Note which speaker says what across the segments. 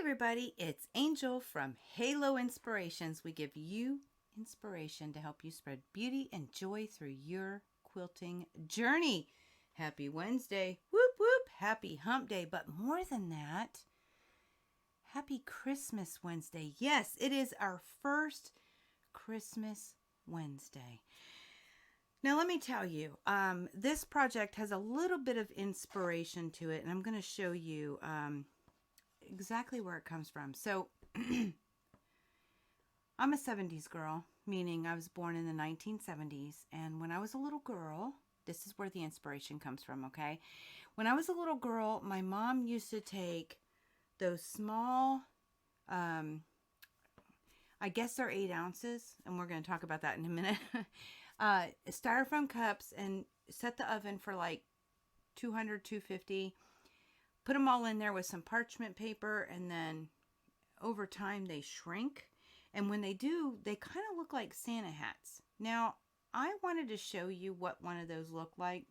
Speaker 1: everybody, it's Angel from Halo Inspirations. We give you inspiration to help you spread beauty and joy through your quilting journey. Happy Wednesday. Whoop whoop. Happy hump day. But more than that, happy Christmas Wednesday. Yes, it is our first Christmas Wednesday. Now, let me tell you, this project has a little bit of inspiration to it, and I'm going to show you exactly where it comes from. So I'm a 70s girl, meaning I was born in the 1970s. And when I was a little girl, this is where the inspiration comes from, okay? When I was a little girl, my mom used to take those small, I guess they're 8 ounces, and we're going to talk about that in a minute, styrofoam cups, and set the oven for like 200, 250. Put them all in there with some parchment paper, and then over time they shrink. And when they do, they kind of look like Santa hats. Now, I wanted to show you what one of those looked like.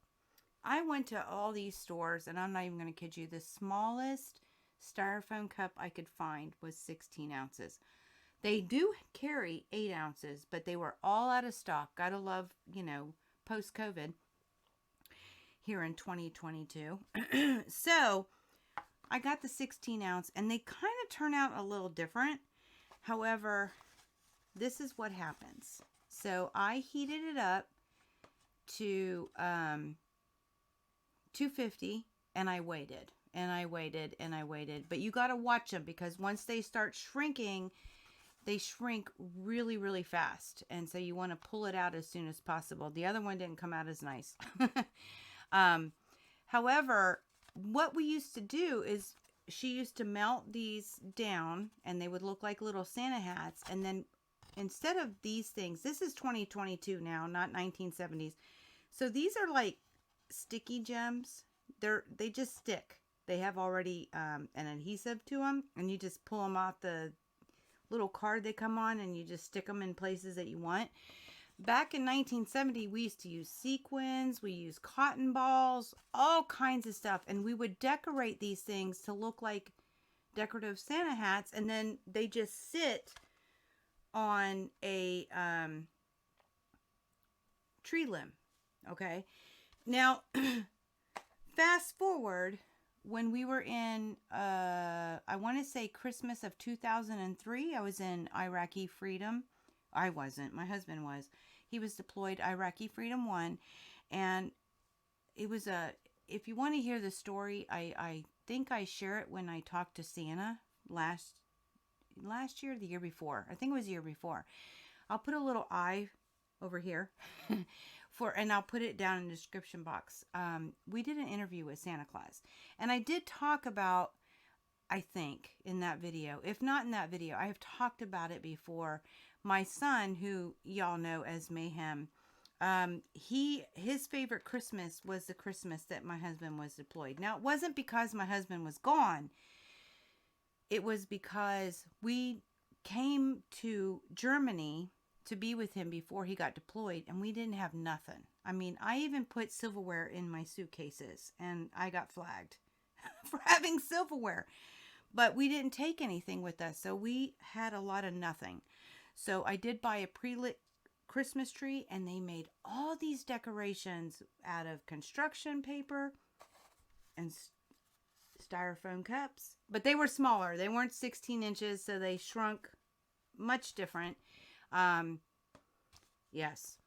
Speaker 1: I went to all these stores, and I'm not even going to kid you, the smallest styrofoam cup I could find was 16 ounces. They do carry 8 ounces, but they were all out of stock. Gotta love, post-COVID here in 2022. So I got the 16 ounce, and they kind of turn out a little different. However, this is what happens. So I heated it up to 250, and I waited, and I waited, and I waited. But you got to watch them, because once they start shrinking, they shrink really, really fast. And so you want to pull it out as soon as possible. The other one didn't come out as nice. However, what we used to do is she used to melt these down, and they would look like little Santa hats. And then instead of these things, this is 2022 now, not 1970s. So these are like sticky gems. They just stick. They have already an adhesive to them, and you just pull them off the little card they come on, and you just stick them in places that you want. Back in 1970, we used to use sequins, we used cotton balls, all kinds of stuff. And we would decorate these things to look like decorative Santa hats. And then they just sit on a tree limb. Okay. Now, fast forward, when we were in, I want to say Christmas of 2003, I was in Iraqi Freedom. I wasn't. My husband was. He was deployed Iraqi Freedom 1. And it was if you want to hear the story, I think I share it when I talked to Santa last year, the year before. I think it was the year before. I'll put a little I over here and I'll put it down in the description box. We did an interview with Santa Claus. And I did talk about, I think, in that video. If not in that video, I have talked about it before. My son, who y'all know as Mayhem, his favorite Christmas was the Christmas that my husband was deployed. Now, it wasn't because my husband was gone. It was because we came to Germany to be with him before he got deployed, and we didn't have nothing. I mean, I even put silverware in my suitcases, and I got flagged for having silverware. But we didn't take anything with us, so we had a lot of nothing. So I did buy a pre-lit Christmas tree, and they made all these decorations out of construction paper and styrofoam cups. But they were smaller. They weren't 16 inches, so they shrunk much different. Yes.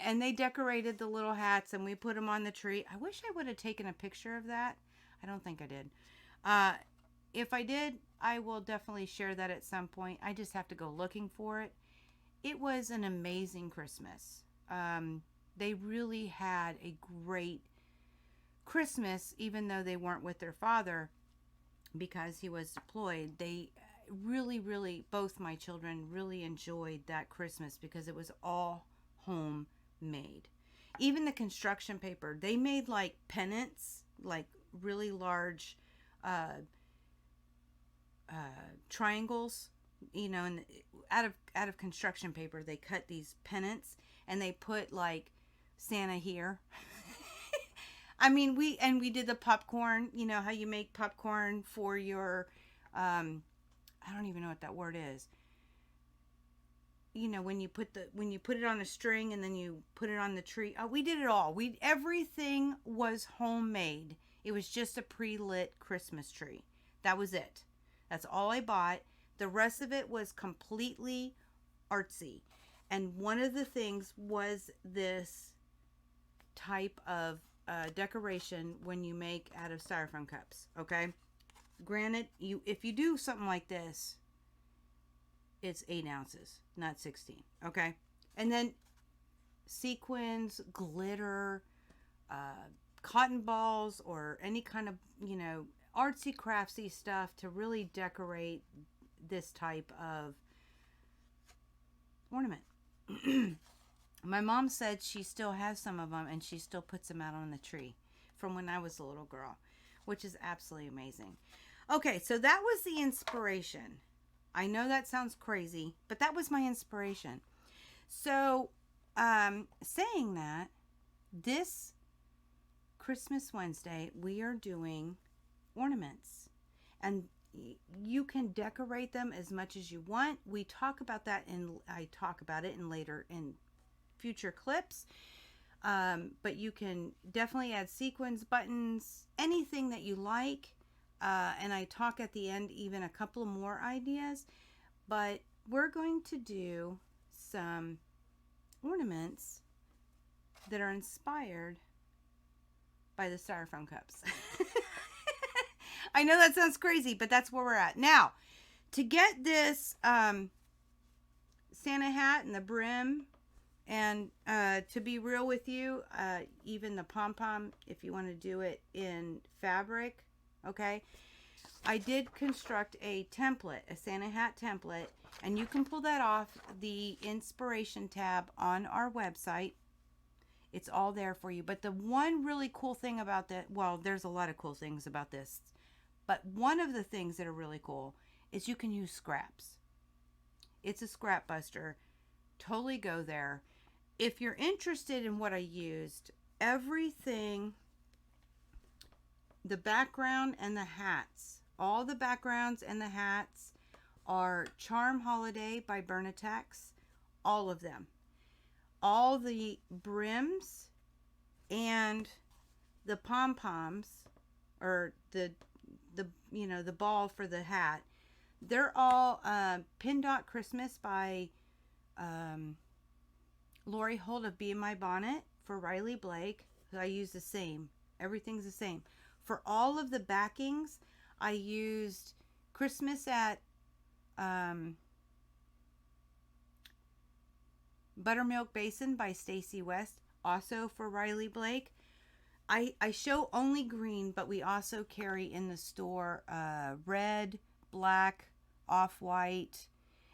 Speaker 1: And they decorated the little hats, and we put them on the tree. I wish I would have taken a picture of that. I don't think I did. If I did, I will definitely share that at some point. I just have to go looking for it. It was an amazing Christmas. They really had a great Christmas, even though they weren't with their father because he was deployed. They really, both my children really enjoyed that Christmas because it was all homemade. Even the construction paper, they made like pennants, like really large triangles, and out of construction paper they cut these pennants, and they put like Santa here. I mean, we did the popcorn, how you make popcorn for your I don't even know what that word is. You know, when you put it on a string and then you put it on the tree. We did it all. Everything was homemade. It was just a pre-lit Christmas tree. That was it. That's all I bought. The rest of it was completely artsy. And one of the things was this type of decoration when you make out of styrofoam cups. Okay. Granted, if you do something like this, it's 8 ounces, not 16. Okay. And then sequins, glitter, cotton balls, or any kind of, artsy craftsy stuff to really decorate this type of ornament. My mom said she still has some of them and she still puts them out on the tree from when I was a little girl, which is absolutely amazing. Okay, so that was the inspiration. I know that sounds crazy, but that was my inspiration. So, saying that, this Christmas Wednesday, we are doing ornaments. And you can decorate them as much as you want. I talk about it in future clips. But you can definitely add sequins, buttons, anything that you like. And I talk at the end even a couple more ideas. But we're going to do some ornaments that are inspired by the styrofoam cups. I know that sounds crazy, but that's where we're at. Now, to get this Santa hat and the brim, and to be real with you, even the pom-pom, if you want to do it in fabric, okay? I did construct a template, a Santa hat template, and you can pull that off the inspiration tab on our website. It's all there for you. But the one really cool thing about that, well, there's a lot of cool things about this, but one of the things that are really cool is you can use scraps. It's a scrap buster. Totally go there. If you're interested in what I used, everything, the background and the hats, all the backgrounds and the hats are Charm Holiday by Bernitex. All of them. All the brims and the pom-poms, or the ball for the hat, they're all Pin Dot Christmas by Lori Holt of Be In My Bonnet for Riley Blake. I use the same. Everything's the same. For all of the backings, I used Christmas at Buttermilk Basin by Stacey West, also for Riley Blake. I show only green, but we also carry in the store red, black, off-white,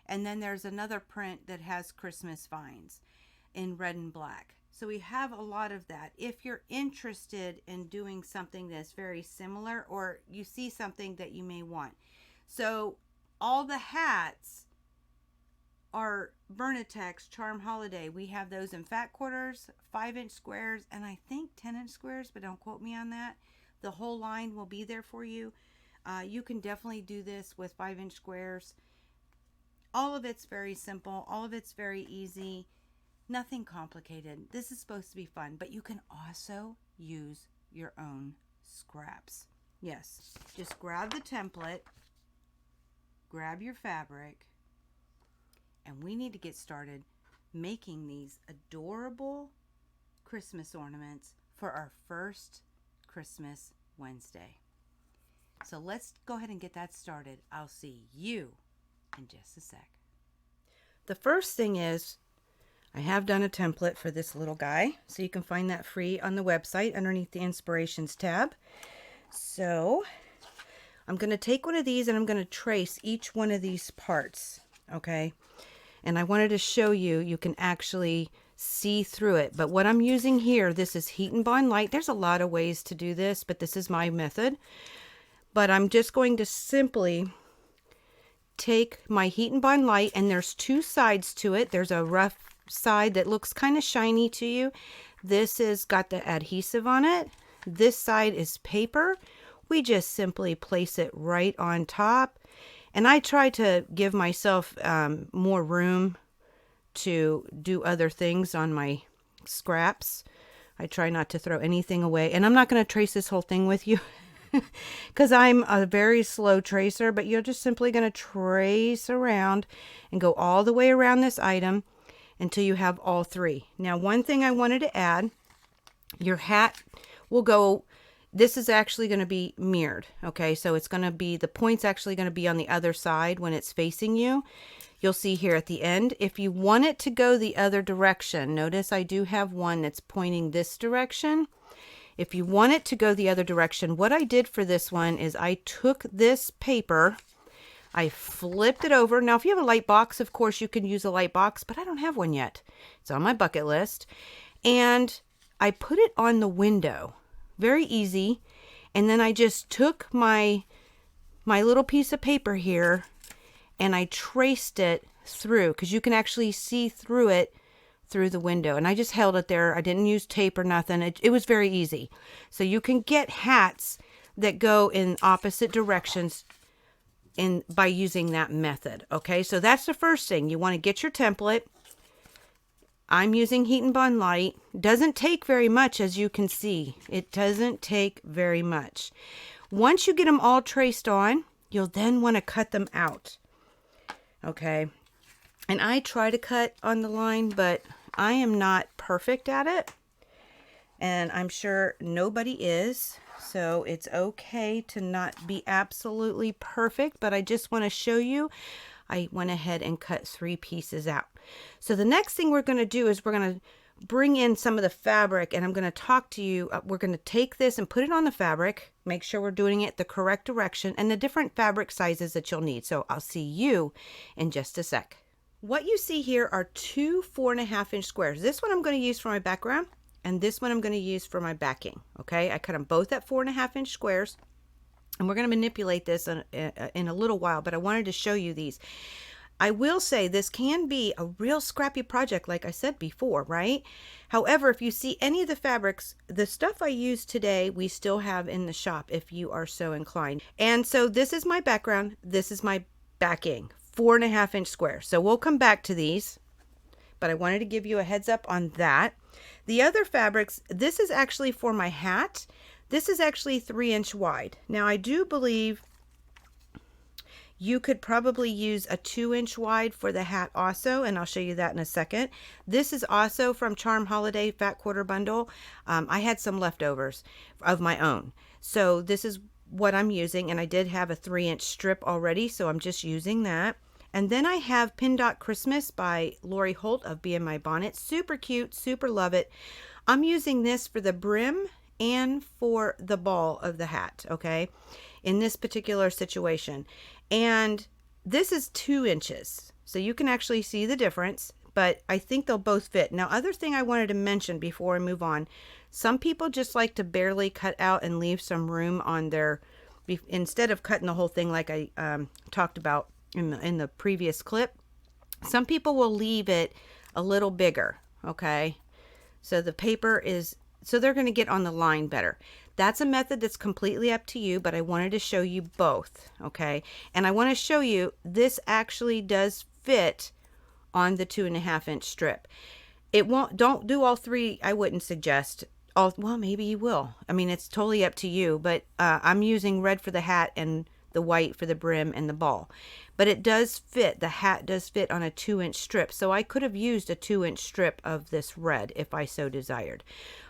Speaker 1: and then there's another print that has Christmas vines in red and black. So we have a lot of that. If you're interested in doing something that's very similar, or you see something that you may want. So all the hats are Bernitex Charm Holiday. We have those in fat quarters, 5-inch squares, and I think 10-inch squares, but don't quote me on that. The whole line will be there for you. You can definitely do this with 5-inch squares. All of it's very simple. All of it's very easy. Nothing complicated. This is supposed to be fun, but you can also use your own scraps. Yes, just grab the template, grab your fabric, and we need to get started making these adorable Christmas ornaments for our first Christmas Wednesday. So let's go ahead and get that started. I'll see you in just a sec. The first thing is, I have done a template for this little guy, so you can find that free on the website underneath the Inspirations tab. So I'm going to take one of these and I'm going to trace each one of these parts, okay? And I wanted to show you, you can actually see through it. But what I'm using here, this is Heat and Bond Light. There's a lot of ways to do this, but this is my method. But I'm just going to simply take my Heat and Bond Light, and there's two sides to it. There's a rough side that looks kind of shiny to you. This has got the adhesive on it. This side is paper. We just simply place it right on top, And I try to give myself more room to do other things on my scraps. I try not to throw anything away. And I'm not going to trace this whole thing with you because I'm a very slow tracer, but you're just simply going to trace around and go all the way around this item until you have all three. Now, one thing I wanted to add, your hat will go, this is actually going to be mirrored. Okay, so it's going to be, the point's actually going to be on the other side when it's facing you. You'll see here at the end, if you want it to go the other direction, notice I do have one that's pointing this direction. If you want it to go the other direction, what I did for this one is I took this paper, I flipped it over. Now, if you have a light box, of course, you can use a light box, but I don't have one yet. It's on my bucket list. And I put it on the window. Very easy. And then I just took my little piece of paper here and I traced it through, because you can actually see through it through the window. And I just held it there. I didn't use tape or nothing. It was very easy. So you can get hats that go in opposite directions by using that method. Okay, so that's the first thing. You want to get your template. I'm using Heat and Bond Light. Doesn't take very much, as you can see. It doesn't take very much. Once you get them all traced on, you'll then want to cut them out. Okay, and I try to cut on the line, but I am not perfect at it, and I'm sure nobody is, so it's okay to not be absolutely perfect, but I just want to show you, I went ahead and cut 3 pieces out. So the next thing we're going to do is we're going to bring in some of the fabric, and I'm going to talk to you. We're going to take this and put it on the fabric, make sure we're doing it the correct direction, and the different fabric sizes that you'll need. So I'll see you in just a sec. What you see here are 2 4.5-inch squares. This one I'm going to use for my background, and this one I'm going to use for my backing. Okay, I cut them both at 4.5-inch squares, and we're going to manipulate this in a little while, but I wanted to show you these. I will say this can be a real scrappy project, like I said before, right? However, if you see any of the fabrics, the stuff I used today, we still have in the shop if you are so inclined. And so this is my background. This is my backing, 4.5-inch square. So we'll come back to these, but I wanted to give you a heads up on that. The other fabrics, this is actually for my hat. This is actually 3-inch wide. Now I do believe you could probably use a 2-inch wide for the hat also, and I'll show you that in a second. This is also from Charm Holiday Fat Quarter Bundle. I had some leftovers of my own. So this is what I'm using, and I did have a 3-inch strip already, so I'm just using that. And then I have Pin Dot Christmas by Lori Holt of BMI Bonnet. Super cute, super love it. I'm using this for the brim and for the ball of the hat, okay, in this particular situation. And this is 2 inches, so you can actually see the difference, but I think they'll both fit. Now, other thing I wanted to mention before I move on, some people just like to barely cut out and leave some room on their, instead of cutting the whole thing like I talked about in the previous clip. Some people will leave it a little bigger, okay? So the paper is, so they're going to get on the line better. That's a method that's completely up to you, but I wanted to show you both, okay? And I want to show you this actually does fit on the 2.5-inch strip. It won't, don't do all 3. I wouldn't suggest all, well, maybe you will. I mean, it's totally up to you, but I'm using red for the hat and the white for the brim and the ball. But it does fit, the hat does fit on a 2-inch strip. So I could have used a 2-inch strip of this red if I so desired.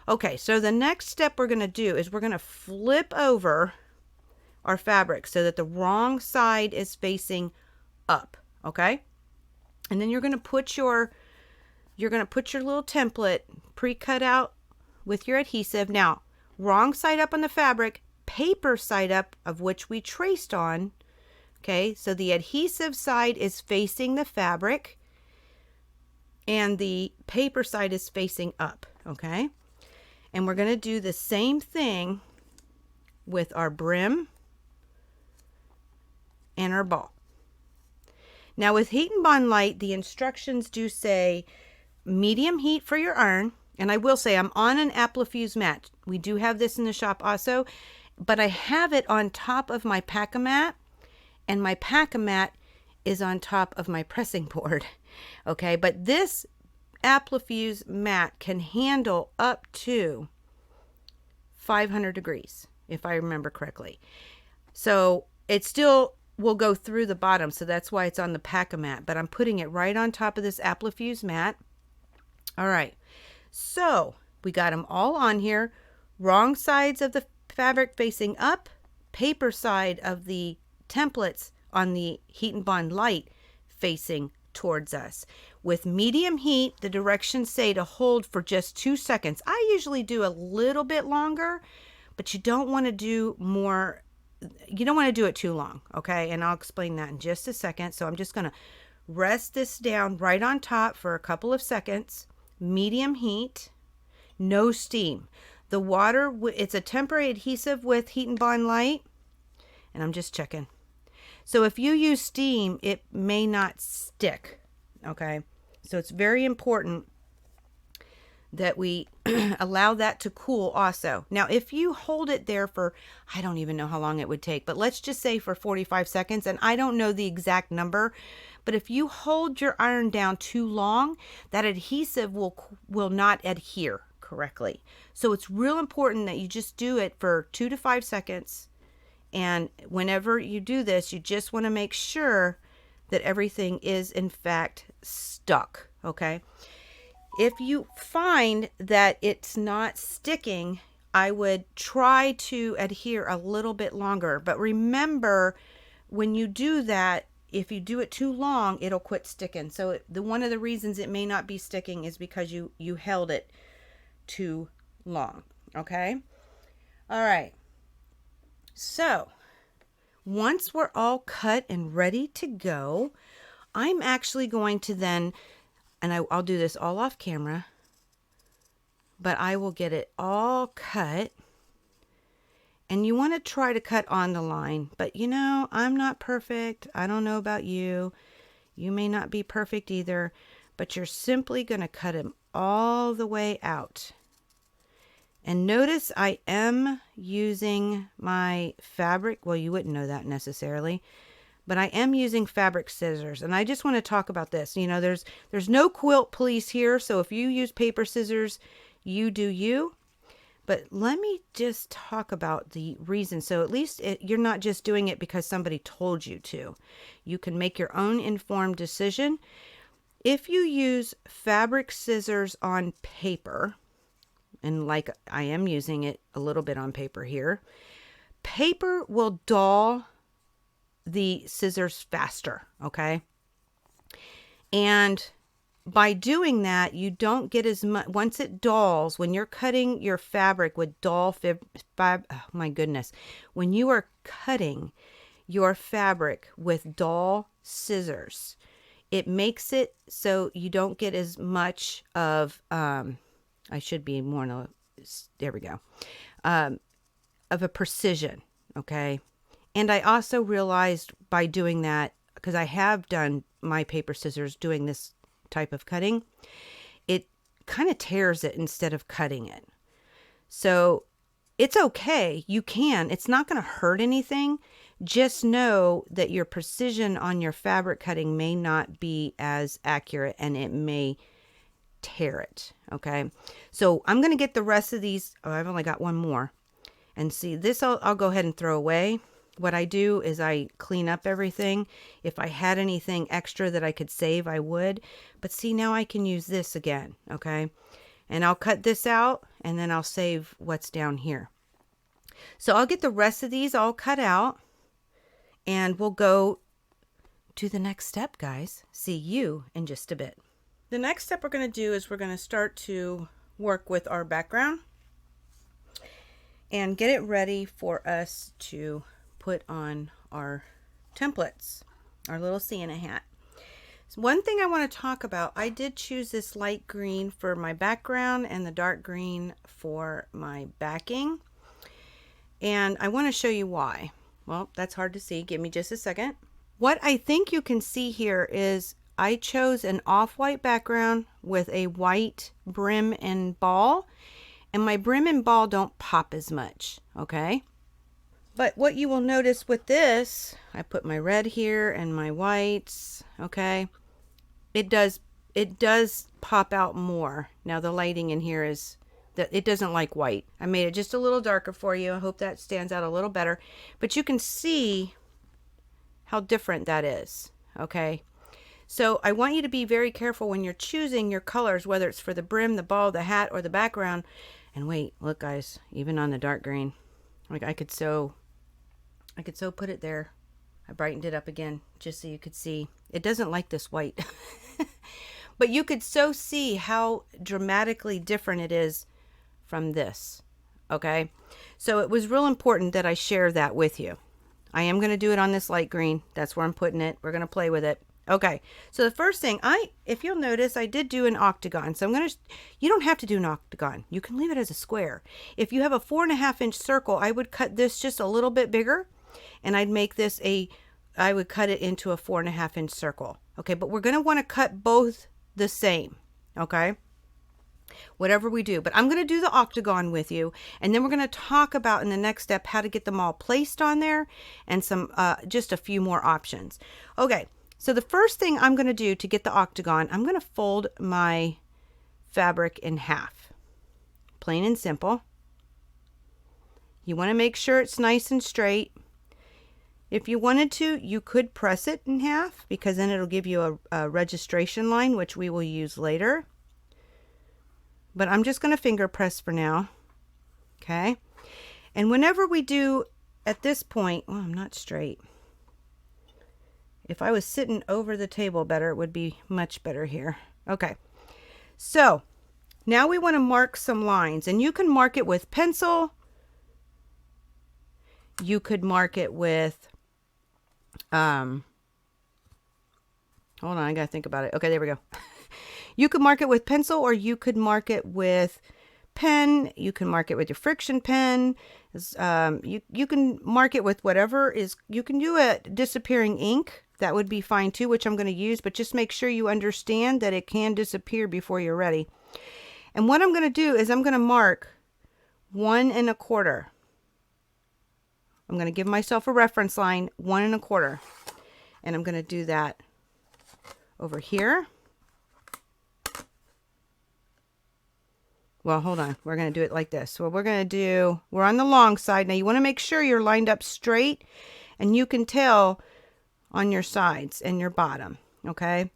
Speaker 1: Okay, so the next step we're going to do is we're going to flip over our fabric so that the wrong side is facing up, okay? And then you're going to put your little template pre-cut out with your adhesive. Now, wrong side up on the fabric, paper side up of which we traced on, okay? So the adhesive side is facing the fabric and the paper side is facing up, okay? And we're going to do the same thing with our brim and our ball. Now with Heat and Bond Light, the instructions do say medium heat for your iron. And I will say I'm on an Applifuse mat. We do have this in the shop also, but I have it on top of my pack-a-mat. and my pack-a-mat is on top of my pressing board. Okay, but this Applefuse mat can handle up to 500 degrees, if I remember correctly. So it still will go through the bottom, so that's why it's on the pack-a-mat, but I'm putting it right on top of this Applefuse mat. All right, so we got them all on here. Wrong sides of the fabric facing up, paper side of the templates on the Heat and Bond light facing towards us. With medium heat, the directions say to hold for just 2 seconds. I usually do a little bit longer, but you don't want to do more. You don't want to do it too long, okay? And I'll explain that in just a second. So I'm just going to rest this down right on top for a couple of seconds. Medium heat, no steam. The water, it's a temporary adhesive with Heat and Bond light, and I'm just checking. So if you use steam, it may not stick, okay? So it's very important that we allow that to cool also. Now, if you hold it there for, I don't even know how long it would take, but let's just say for 45 seconds, and I don't know the exact number, but if you hold your iron down too long, that adhesive will not adhere correctly. So it's real important that you just do it for 2 to 5 seconds. And whenever you do this, you just want to make sure that everything is in fact stuck, okay? If you find that it's not sticking, I would try to adhere a little bit longer. But remember, when you do that, if you do it too long, it'll quit sticking. So one of the reasons it may not be sticking is because you held it too long, okay? All right. So once we're all cut and ready to go, I'm actually going to then, and I'll do this all off camera, but I will get it all cut. And you want to try to cut on the line, but you know, I'm not perfect. I don't know about you. You may not be perfect either, but you're simply going to cut them all the way out. And notice I am using my fabric. Well, you wouldn't know that necessarily, but I am using fabric scissors. And I just want to talk about this. You know, there's no quilt police here. So if you use paper scissors, you do you. But let me just talk about the reason. So at least you're not just doing it because somebody told you to. You can make your own informed decision. If you use fabric scissors on paper, and like I am using it a little bit on paper here, paper will dull the scissors faster, okay? And by doing that, you don't get as much, once it dulls, when you're cutting your fabric with dull oh my goodness, when you are cutting your fabric with dull scissors, it makes it so you don't get as much of, I should be more, there we go, of a precision, okay? And I also realized by doing that, because I have done my paper scissors doing this type of cutting, it kind of tears it instead of cutting it. So it's okay. You can. It's not going to hurt anything. Just know that your precision on your fabric cutting may not be as accurate and it may tear it. Okay. So I'm going to get the rest of these. Oh, I've only got one more. And see, this I'll go ahead and throw away. What I do is I clean up everything. If I had anything extra that I could save, I would. But see, now I can use this again, okay? And I'll cut this out, and then I'll save what's down here. So I'll get the rest of these all cut out, and we'll go to the next step, guys. See you in just a bit. The next step we're going to do is we're going to start to work with our background and get it ready for us to put on our templates, our little Santa hat. So one thing I want to talk about, I did choose this light green for my background and the dark green for my backing. And I want to show you why. Well, that's hard to see. Give me just a second. What I think you can see here is I chose an off-white background with a white brim and ball. And my brim and ball don't pop as much, okay? But what you will notice with this, I put my red here and my whites, okay? It does pop out more. Now the lighting in here is that it doesn't like white. I made it just a little darker for you. I hope that stands out a little better. But you can see how different that is, okay? So I want you to be very careful when you're choosing your colors, whether it's for the brim, the ball, the hat, or the background. And wait, look guys, even on the dark green, like I could so put it there. I brightened it up again just so you could see. It doesn't like this white. But you could so see how dramatically different it is from this. Okay? So it was real important that I share that with you. I am going to do it on this light green. That's where I'm putting it. We're going to play with it. Okay. So the first thing, if you'll notice, I did do an octagon. So you don't have to do an octagon. You can leave it as a square. If you have a 4.5-inch circle, I would cut this just a little bit bigger. And I'd make this I would cut it into a 4.5-inch circle. Okay, but we're going to want to cut both the same. Okay, whatever we do. But I'm going to do the octagon with you. And then we're going to talk about in the next step how to get them all placed on there and some just a few more options. Okay, so the first thing I'm going to do to get the octagon, I'm going to fold my fabric in half. Plain and simple. You want to make sure it's nice and straight. If you wanted to, you could press it in half because then it'll give you a registration line, which we will use later. But I'm just going to finger press for now. Okay. And whenever we do at this point, well, I'm not straight. If I was sitting over the table better, it would be much better here. Okay. So now we want to mark some lines, and you can mark it with pencil. You could mark it with hold on, I gotta think about it. Okay, there we go. You could mark it with pencil, or you could mark it with pen. You can mark it with your friction pen. You can mark it with whatever is. You can do a disappearing ink. That would be fine too, which I'm going to use. But just make sure you understand that it can disappear before you're ready. And what I'm going to do is I'm going to mark 1 1/4. I'm going to give myself a reference line, 1 1/4. And I'm going to do that over here. Well, hold on. We're going to do it like this. So what we're going to do, we're on the long side. Now you want to make sure you're lined up straight, and you can tell on your sides and your bottom. Okay.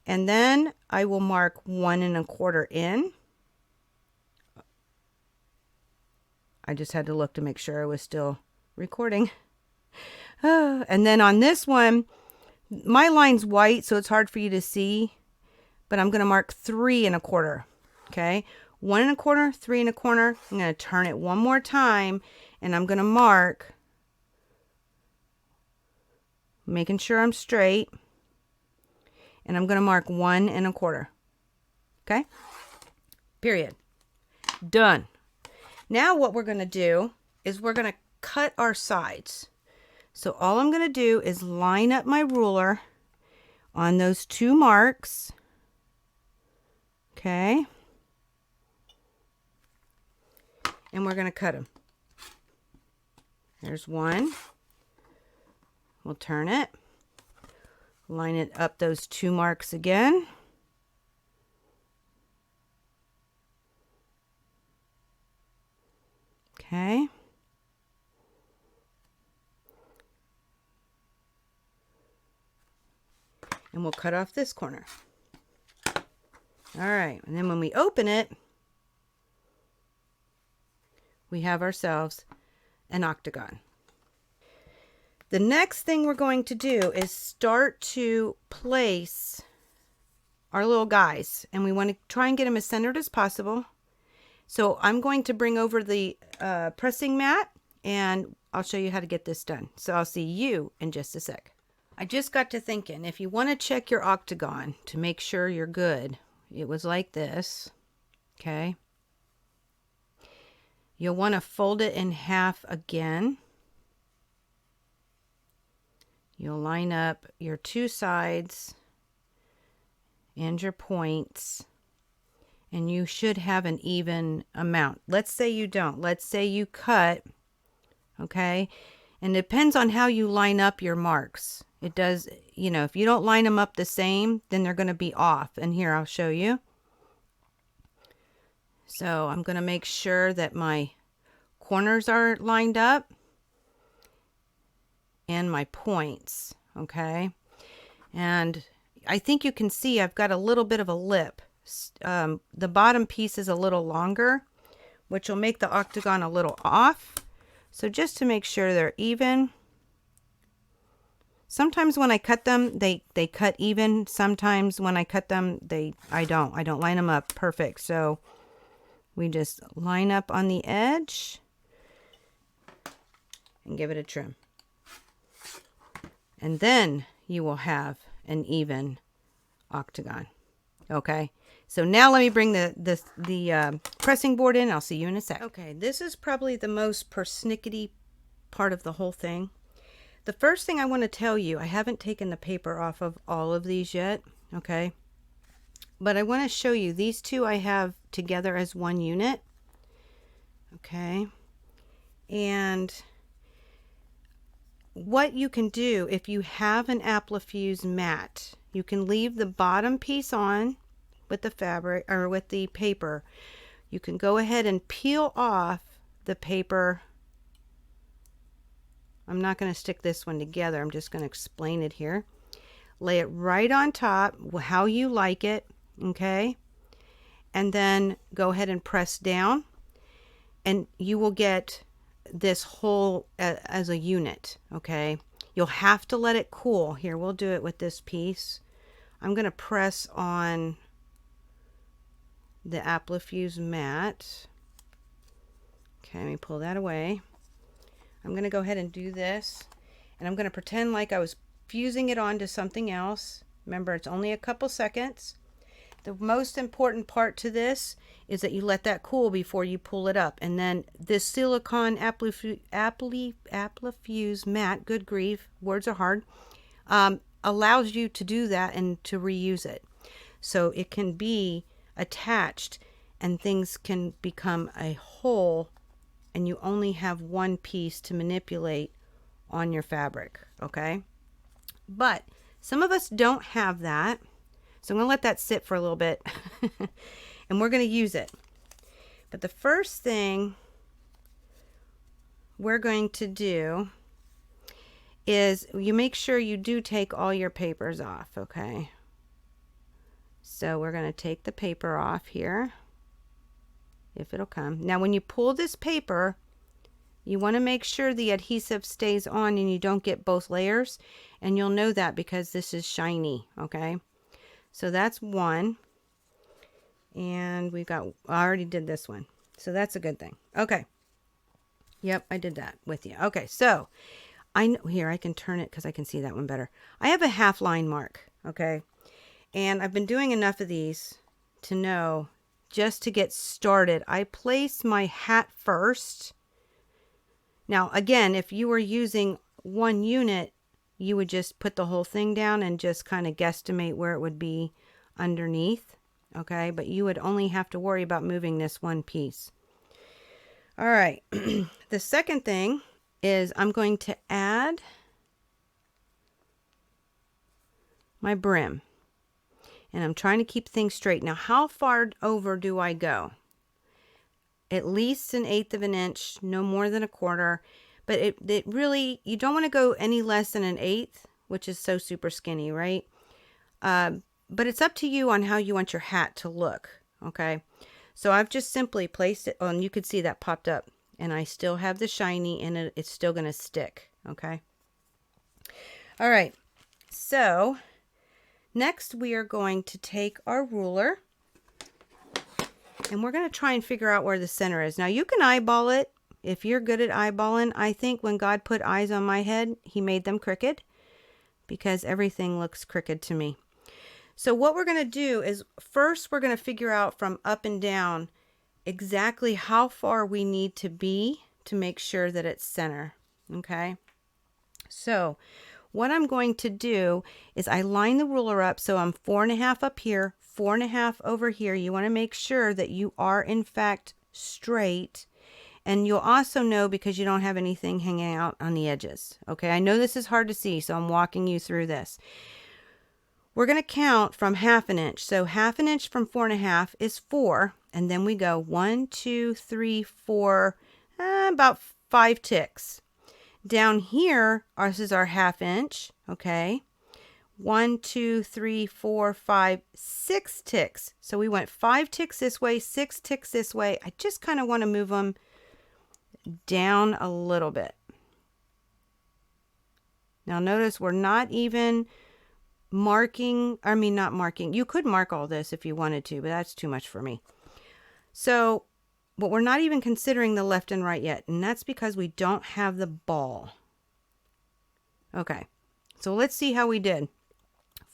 Speaker 1: And then I will mark 1 1/4 in. I just had to look to make sure I was still recording. And then on this one, my line's white, so it's hard for you to see, but I'm going to mark 3 1/4. Okay. 1 1/4, 3 1/4. I'm going to turn it one more time, and I'm going to mark, making sure I'm straight, and I'm going to mark 1 1/4. Okay. Period. Done. Now what we're going to do is we're going to cut our sides. So all I'm going to do is line up my ruler on those 2 marks. Okay. And we're going to cut them. There's 1. We'll turn it. Line it up those 2 marks again. Okay. And we'll cut off this corner. All right. And then when we open it, we have ourselves an octagon. The next thing we're going to do is start to place our little guys. And we want to try and get them as centered as possible. So I'm going to bring over the pressing mat, and I'll show you how to get this done. So I'll see you in just a sec. I just got to thinking, if you want to check your octagon to make sure you're good, it was like this, okay? You'll want to fold it in half again. You'll line up your 2 sides and your points, and you should have an even amount. Let's say you don't. Let's say you cut, okay, And it depends on how you line up your marks. It does, you know, if you don't line them up the same, then they're going to be off. And here, I'll show you. So I'm going to make sure that my corners are lined up and my points, okay? And I think you can see I've got a little bit of a lip. The bottom piece is a little longer, which will make the octagon a little off. So just to make sure they're even. Sometimes when I cut them, they cut even. Sometimes when I cut them, I don't line them up perfect. So we just line up on the edge and give it a trim. And then you will have an even octagon. Okay, so now let me bring the pressing board in. I'll see you in a sec. Okay, this is probably the most persnickety part of the whole thing. The first thing I want to tell you, I haven't taken the paper off of all of these yet, okay? But I want to show you these two I have together as one unit, okay? And what you can do if you have an Applifuse mat, you can leave the bottom piece on with the fabric or with the paper. You can go ahead and peel off the paper. I'm not going to stick this one together. I'm just going to explain it here. Lay it right on top, how you like it, okay? And then go ahead and press down, and you will get this whole as a unit, okay? You'll have to let it cool. Here, we'll do it with this piece. I'm going to press on the Applifuse mat. Okay, let me pull that away. I'm going to go ahead and do this, and I'm going to pretend like I was fusing it onto something else. Remember, it's only a couple seconds. The most important part to this is that you let that cool before you pull it up. And then this silicone Applifuse mat, good grief, words are hard, allows you to do that and to reuse it. So it can be attached and things can become a whole, and you only have one piece to manipulate on your fabric, okay? But some of us don't have that. So I'm going to let that sit for a little bit and we're going to use it. But the first thing we're going to do is you make sure you do take all your papers off, okay? So we're going to take the paper off here, if it'll come. Now when you pull this paper, you want to make sure the adhesive stays on and you don't get both layers. And you'll know that because this is shiny, okay? So that's one. And we got, I already did this one. So that's a good thing. Okay. Yep, I did that with you. Okay, so I know, here I can turn it because I can see that one better. I have a half line mark, okay? And I've been doing enough of these to know just to get started. I place my hat first. Now, again, if you were using one unit, you would just put the whole thing down and just kind of guesstimate where it would be underneath, okay? But you would only have to worry about moving this one piece. All right, the second thing is I'm going to add my brim. And I'm trying to keep things straight. Now, how far over do I go? At least 1/8 of an inch, no more than 1/4. But it really, you don't want to go any less than 1/8, which is so super skinny, right? But it's up to you on how you want your hat to look, okay? So I've just simply placed it on, you could see that popped up. And I still have the shiny and it's still going to stick, okay? All right, so next we are going to take our ruler and we're going to try and figure out where the center is. Now you can eyeball it. If you're good at eyeballing, I think when God put eyes on my head, he made them crooked because everything looks crooked to me. So what we're going to do is first we're going to figure out from up and down exactly how far we need to be to make sure that it's center. Okay. So what I'm going to do is I line the ruler up. So I'm 4.5 up here, 4.5 over here. You want to make sure that you are in fact straight. And you'll also know because you don't have anything hanging out on the edges. Okay, I know this is hard to see, so I'm walking you through this. We're going to count from 1/2 inch. So 1/2 inch from 4.5 is 4. And then we go 1, 2, 3, 4, about 5 ticks. Down here, this is our 1/2 inch. Okay. 1, 2, 3, 4, 5, 6 ticks. So we went 5 ticks this way, 6 ticks this way. I just kind of want to move them down a little bit. Now notice we're not even marking, not marking. You could mark all this if you wanted to, but that's too much for me. So, but we're not even considering the left and right yet, and that's because we don't have the ball. Okay, so let's see how we did.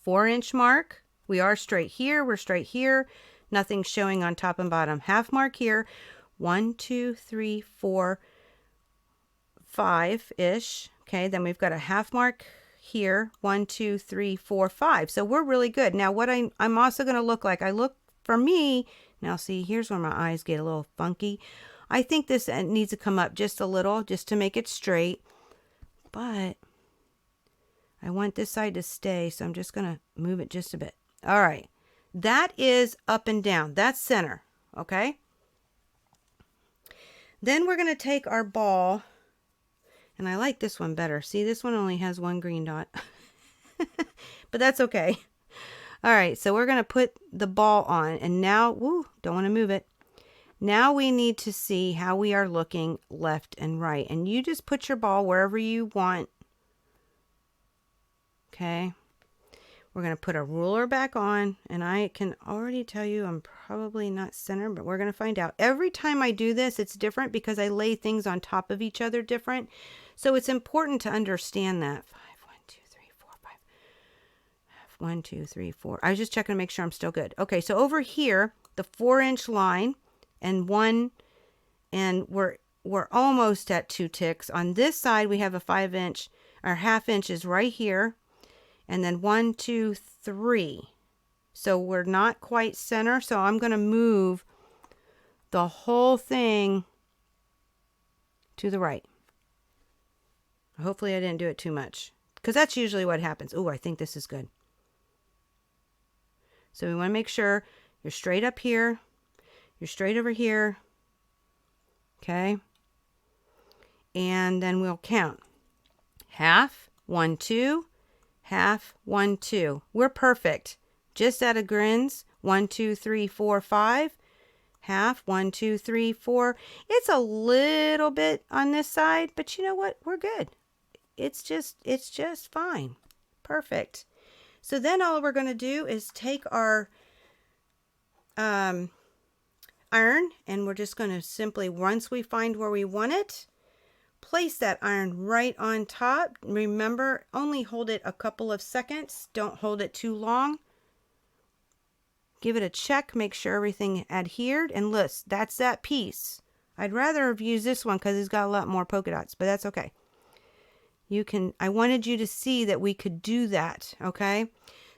Speaker 1: 4-inch mark, we are straight here, we're straight here, nothing showing on top and bottom. 1/2 mark here, 1, 2, 3, 4, 5-ish. Okay, then we've got a 1/2 mark here, 1, 2, 3, 4, 5. So we're really good. Now what I'm also going to look like, I look for me, now see, here's where my eyes get a little funky. I think this needs to come up just a little, just to make it straight. But I want this side to stay, so I'm just going to move it just a bit. All right. That is up and down. That's center. Okay. Then we're going to take our ball, and I like this one better. See, this one only has 1 green dot, but that's okay. All right. So we're going to put the ball on, and now, woo, don't want to move it. Now we need to see how we are looking left and right, and you just put your ball wherever you want. Okay, we're going to put a ruler back on, and I can already tell you I'm probably not centered, but we're going to find out. Every time I do this, it's different because I lay things on top of each other different. So it's important to understand that. 5, 1, 2, 3, 4, 5. 1, 2, 3, 4. I was just checking to make sure I'm still good. Okay, so over here, the 4-inch line and 1, and we're almost at 2 ticks. On this side, we have a 5-inch, our 1/2 inch is right here. And then 1, 2, 3. So we're not quite center. So I'm going to move the whole thing to the right. Hopefully I didn't do it too much, because that's usually what happens. Oh, I think this is good. So we want to make sure you're straight up here. You're straight over here. Okay. And then we'll count. 1/2, 1, 2. 1/2, 1, 2. We're perfect. Just out of grins. 1, 2, 3, 4, 5. 1/2, 1, 2, 3, 4. It's a little bit on this side, but you know what? We're good. It's just fine. Perfect. So then all we're going to do is take our iron, and we're just going to simply, once we find where we want it, place that iron right on top. Remember, only hold it a couple of seconds. Don't hold it too long. Give it a check. Make sure everything adhered. And look, that's that piece. I'd rather have used this one because it's got a lot more polka dots, but that's okay. I wanted you to see that we could do that, okay?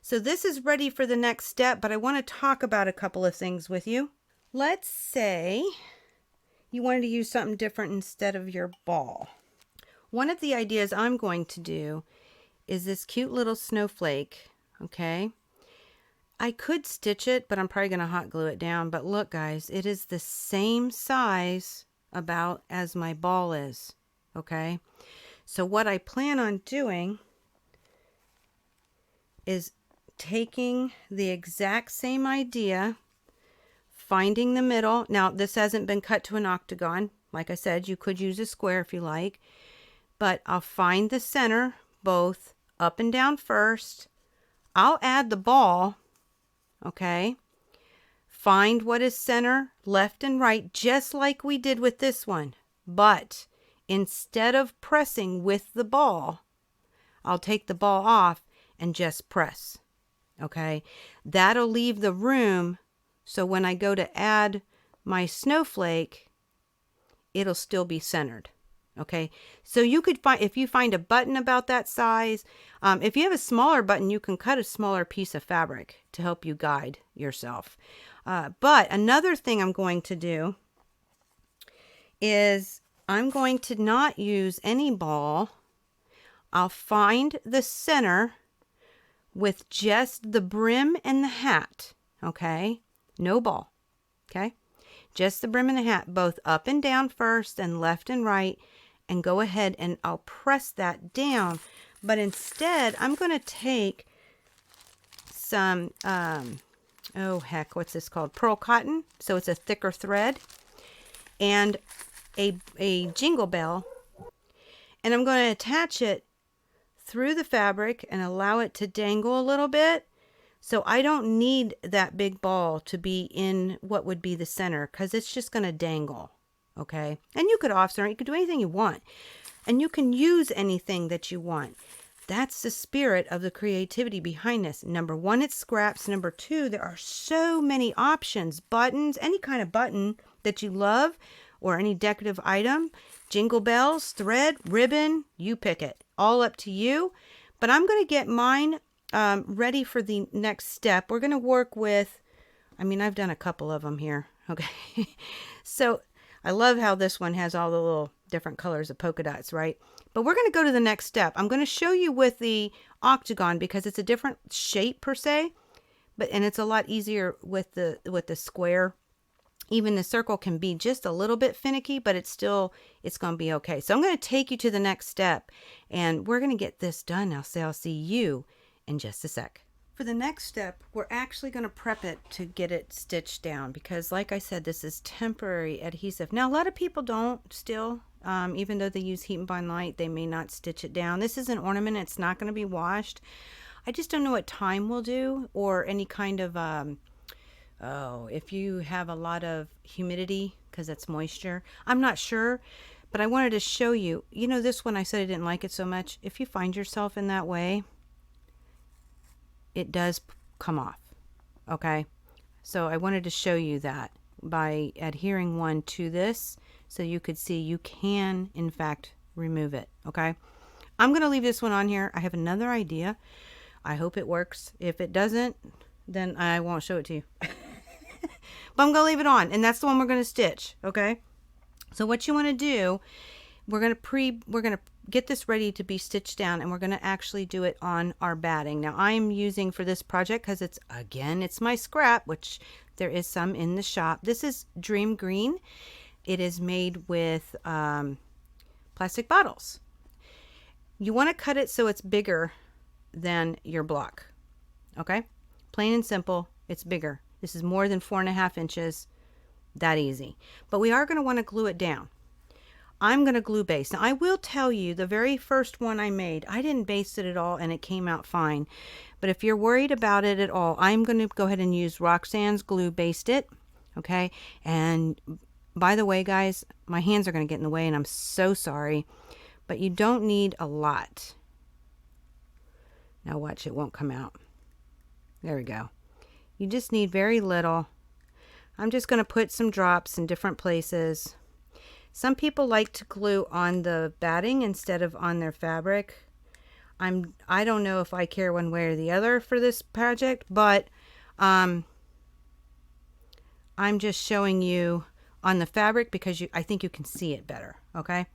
Speaker 1: So this is ready for the next step, but I want to talk about a couple of things with you. Let's say you wanted to use something different instead of your ball. One of the ideas I'm going to do is this cute little snowflake, okay? I could stitch it, but I'm probably going to hot glue it down. But look, guys, it is the same size about as my ball is, okay? So what I plan on doing is taking the exact same idea, finding the middle. Now, this hasn't been cut to an octagon. Like I said, you could use a square if you like. But I'll find the center, both up and down first. I'll add the ball, okay? Find what is center, left and right, just like we did with this one. But instead of pressing with the ball, I'll take the ball off and just press, okay? That'll leave the room so when I go to add my snowflake, it'll still be centered, okay? So you could find, if you find a button about that size, if you have a smaller button, you can cut a smaller piece of fabric to help you guide yourself. But another thing I'm going to do is I'm going to not use any ball. I'll find the center with just the brim and the hat, okay? No ball, okay? Just the brim and the hat, both up and down first and left and right, and go ahead and I'll press that down. But instead, I'm going to take some, oh heck, what's this called? Pearl cotton, so it's a thicker thread, and a jingle bell, and I'm going to attach it through the fabric and allow it to dangle a little bit. So I don't need that big ball to be in what would be the center, because it's just going to dangle, okay? And you could offset it, you could do anything you want, and you can use anything that you want. That's the spirit of the creativity behind this. Number one, it's scraps. Number two, there are so many options. Buttons, any kind of button that you love, or any decorative item, jingle bells, thread, ribbon, you pick it. All up to you. But I'm going to get mine ready for the next step. We're going to work with, I mean, I've done a couple of them here. Okay. So I love how this one has all the little different colors of polka dots, right? But we're going to go to the next step. I'm going to show you with the Octagon because it's a different shape per se, and it's a lot easier with the square. Even the circle can be just a little bit finicky, but it's going to be okay. So I'm going to take you to the next step, and we're going to get this done now. So I'll see you in just a sec. For the next step, we're actually going to prep it to get it stitched down because, like I said, this is temporary adhesive. Now, a lot of people don't still, even though they use heat and bind light, they may not stitch it down. This is an ornament. It's not going to be washed. I just don't know what time will do, or any kind of, if you have a lot of humidity because it's moisture. I'm not sure, but I wanted to show you. You know, this one, I said I didn't like it so much. If you find yourself in that way, it does come off, okay? So I wanted to show you that by adhering one to this so you could see you can, in fact, remove it, okay? I'm going to leave this one on here. I have another idea. I hope it works. If it doesn't, then I won't show it to you. But I'm going to leave it on, and that's the one we're going to stitch, okay? So what you want to do, we're going to get this ready to be stitched down, and we're going to actually do it on our batting. Now I'm using for this project, because it's my scrap, which there is some in the shop. This is Dream Green. It is made with plastic bottles. You want to cut it so it's bigger than your block, okay? Plain and simple, it's bigger. This is more than 4.5 inches, that easy. But we are going to want to glue it down. I'm going to glue base. Now I will tell you, the very first one I made, I didn't baste it at all and it came out fine. But if you're worried about it at all, I'm going to go ahead and use Roxanne's glue, baste it, okay? And by the way, guys, my hands are going to get in the way and I'm so sorry, but you don't need a lot. Now watch, it won't come out. There we go. You just need very little. I'm just going to put some drops in different places. Some people like to glue on the batting instead of on their fabric. I don't know if I care one way or the other for this project, but I'm just showing you on the fabric because I think you can see it better, okay?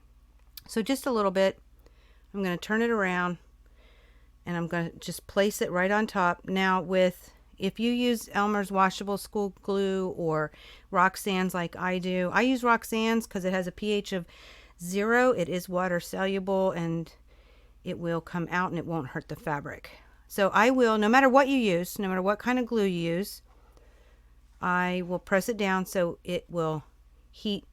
Speaker 1: So just a little bit. I'm going to turn it around and I'm going to just place it right on top. Now if you use Elmer's washable school glue or Roxanne's like I do, I use Roxanne's because it has a pH of 0. It is water soluble and it will come out and it won't hurt the fabric. So I will, no matter what you use, no matter what kind of glue you use, I will press it down so it will heat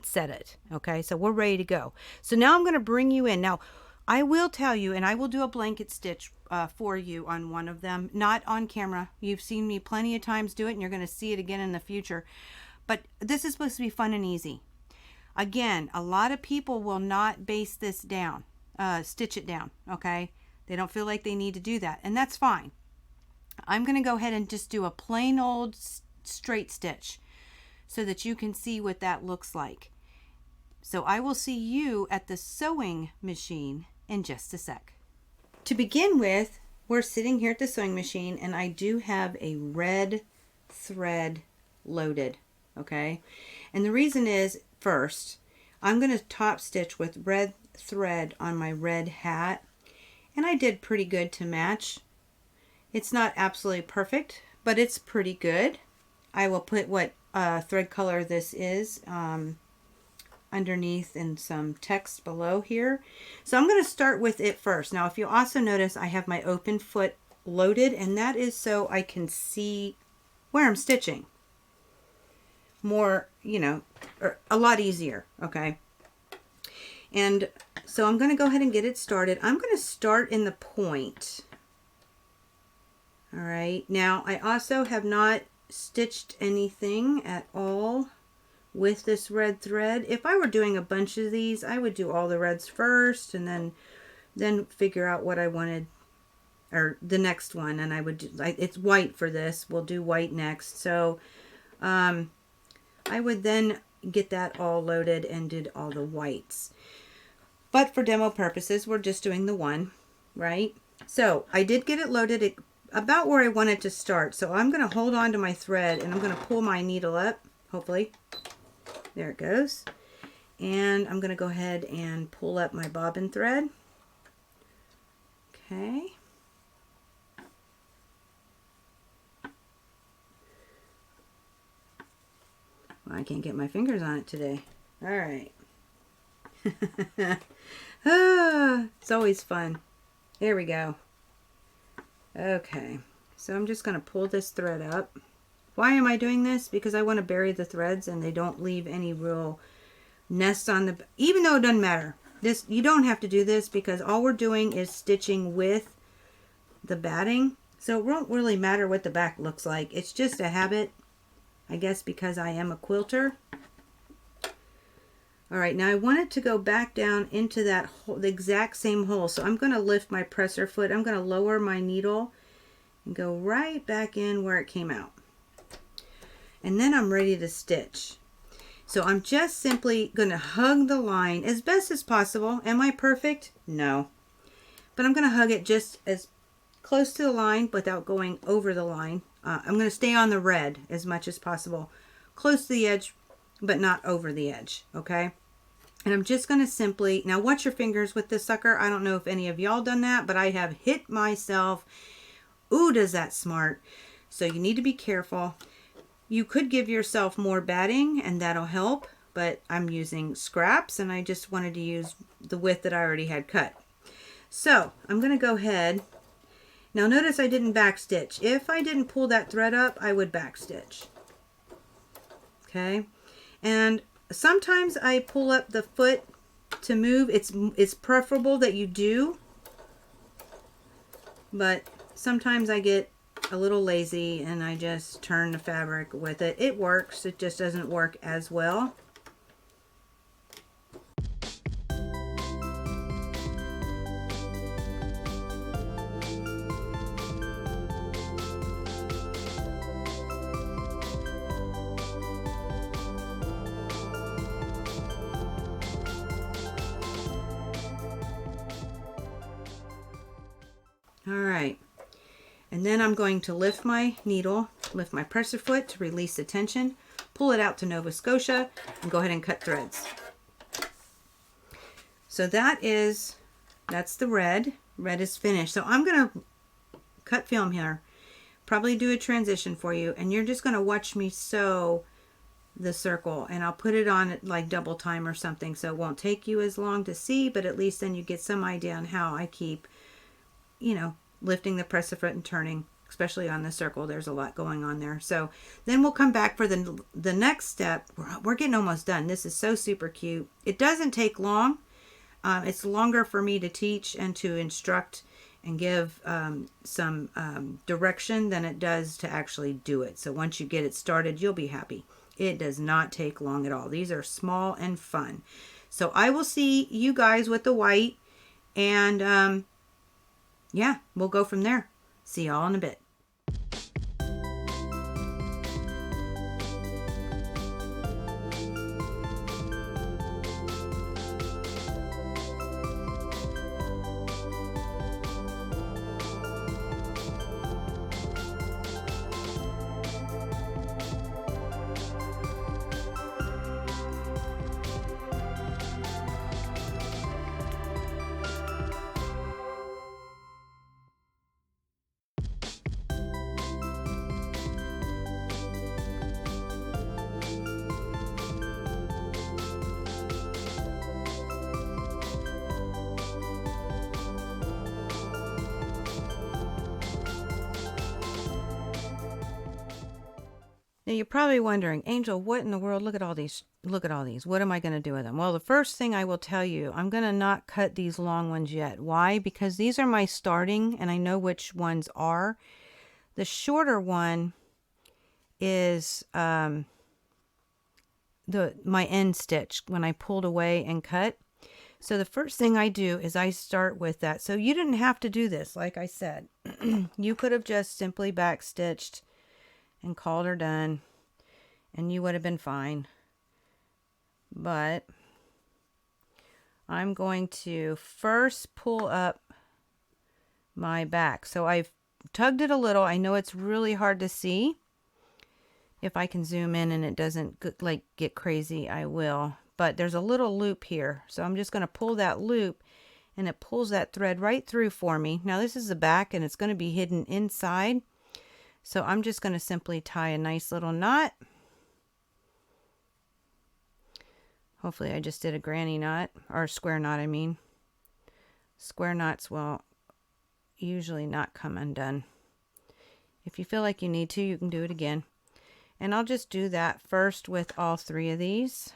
Speaker 1: set it. Okay, so we're ready to go. So now I'm going to bring you in. Now I will tell you, and I will do a blanket stitch for you on one of them, not on camera. You've seen me plenty of times do it, and you're going to see it again in the future. But this is supposed to be fun and easy. Again, a lot of people will not baste this down, stitch it down, okay? They don't feel like they need to do that, and that's fine. I'm going to go ahead and just do a plain old straight stitch so that you can see what that looks like. So I will see you at the sewing machine in just a sec. To begin with, we're sitting here at the sewing machine and I do have a red thread loaded, okay? And the reason is first. I'm going to top stitch with red thread on my red hat, and I did pretty good to match. It's not absolutely perfect, but it's pretty good. I will put what thread color this is underneath in some text below here. So I'm going to start with it first. Now, if you also notice, I have my open foot loaded, and that is so I can see where I'm stitching more, you know, or a lot easier. Okay. And so I'm going to go ahead and get it started. I'm going to start in the point. All right. Now I also have not stitched anything at all with this red thread. If I were doing a bunch of these, I would do all the reds first and then figure out what I wanted, or the next one. And I would do, it's white for this. We'll do white next. So I would then get that all loaded and did all the whites. But for demo purposes, we're just doing the one, right? So I did get it loaded about where I wanted to start. So I'm going to hold on to my thread and I'm going to pull my needle up, hopefully. There it goes. And I'm going to go ahead and pull up my bobbin thread. Okay. Well, I can't get my fingers on it today. All right. It's always fun. There we go. Okay, so I'm just going to pull this thread up. Why am I doing this? Because I want to bury the threads and they don't leave any real nests on the, even though it doesn't matter. This, you don't have to do this because all we're doing is stitching with the batting. So it won't really matter what the back looks like. It's just a habit, I guess, because I am a quilter. All right, now I want it to go back down into that hole, the exact same hole. So I'm going to lift my presser foot. I'm going to lower my needle and go right back in where it came out. And then I'm ready to stitch. So I'm just simply going to hug the line as best as possible. Am I perfect? No. But I'm going to hug it just as close to the line without going over the line. I'm going to stay on the red as much as possible. Close to the edge, but not over the edge, okay? And I'm just going to simply, now watch your fingers with this sucker. I don't know if any of y'all done that, but I have hit myself. Ooh, does that smart. So you need to be careful. You could give yourself more batting and that'll help, but I'm using scraps and I just wanted to use the width that I already had cut. So I'm going to go ahead. Now notice I didn't backstitch. If I didn't pull that thread up, I would backstitch. Okay. And sometimes I pull up the foot to move. It's preferable that you do, but sometimes I get a little lazy and I just turn the fabric with it. It works, it just doesn't work as well. All right, and then I'm going to lift my needle, lift my presser foot to release the tension, pull it out to Nova Scotia, and go ahead and cut threads. So that's the red. Red is finished. So I'm going to cut film here, probably do a transition for you, and you're just going to watch me sew the circle, and I'll put it on at like double time or something, so it won't take you as long to see, but at least then you get some idea on how I keep, you know, lifting the presser foot and turning, especially on the circle. There's a lot going on there. So then we'll come back for the next step. We're getting almost done. This is so super cute. It doesn't take long. It's longer for me to teach and to instruct and give some direction than it does to actually do it. So once you get it started, you'll be happy. It does not take long at all. These are small and fun. So I will see you guys with the white, and yeah, we'll go from there. See y'all in a bit. Now you're probably wondering, Angel, what in the world? Look at all these. Look at all these. What am I going to do with them? Well, the first thing I will tell you, I'm going to not cut these long ones yet. Why? Because these are my starting, and I know which ones are. The shorter one is my end stitch when I pulled away and cut. So the first thing I do is I start with that. So you didn't have to do this, like I said. You could have just simply back stitched and called her done, and you would have been fine. But I'm going to first pull up my back. So I've tugged it a little. I know it's really hard to see. If I can zoom in and it doesn't get crazy, I will. But there's a little loop here. So I'm just going to pull that loop, and it pulls that thread right through for me. Now this is the back, and it's going to be hidden inside. So I'm just going to simply tie a nice little knot. Hopefully I just did a granny knot, or a square knot, I mean. Square knots will usually not come undone. If you feel like you need to, you can do it again. And I'll just do that first with all three of these,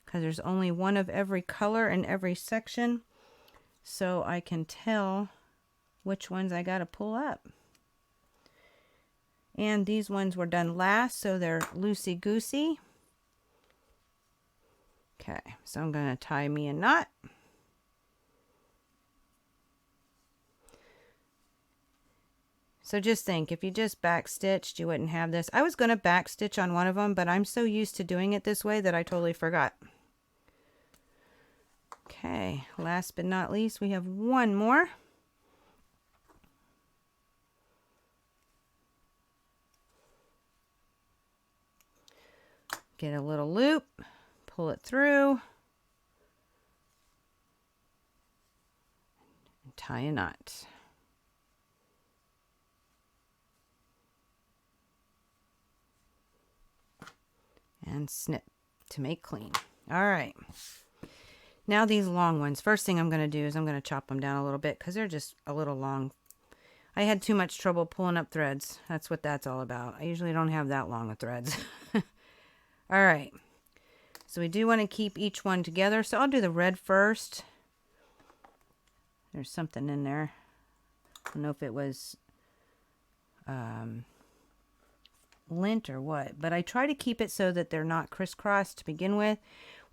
Speaker 1: because there's only one of every color in every section, so I can tell which ones I got to pull up. And these ones were done last, so they're loosey-goosey. Okay, so I'm going to tie me a knot. So just think, if you just back stitched, you wouldn't have this. I was going to back stitch on one of them, but I'm so used to doing it this way that I totally forgot. Okay, last but not least, we have one more. Get a little loop, pull it through, and tie a knot. And snip to make clean. All right. Now these long ones. First thing I'm going to do is I'm going to chop them down a little bit because they're just a little long. I had too much trouble pulling up threads. That's what that's all about. I usually don't have that long of threads. All right. So we do want to keep each one together. So I'll do the red first. There's something in there. I don't know if it was lint or what, but I try to keep it so that they're not crisscrossed to begin with.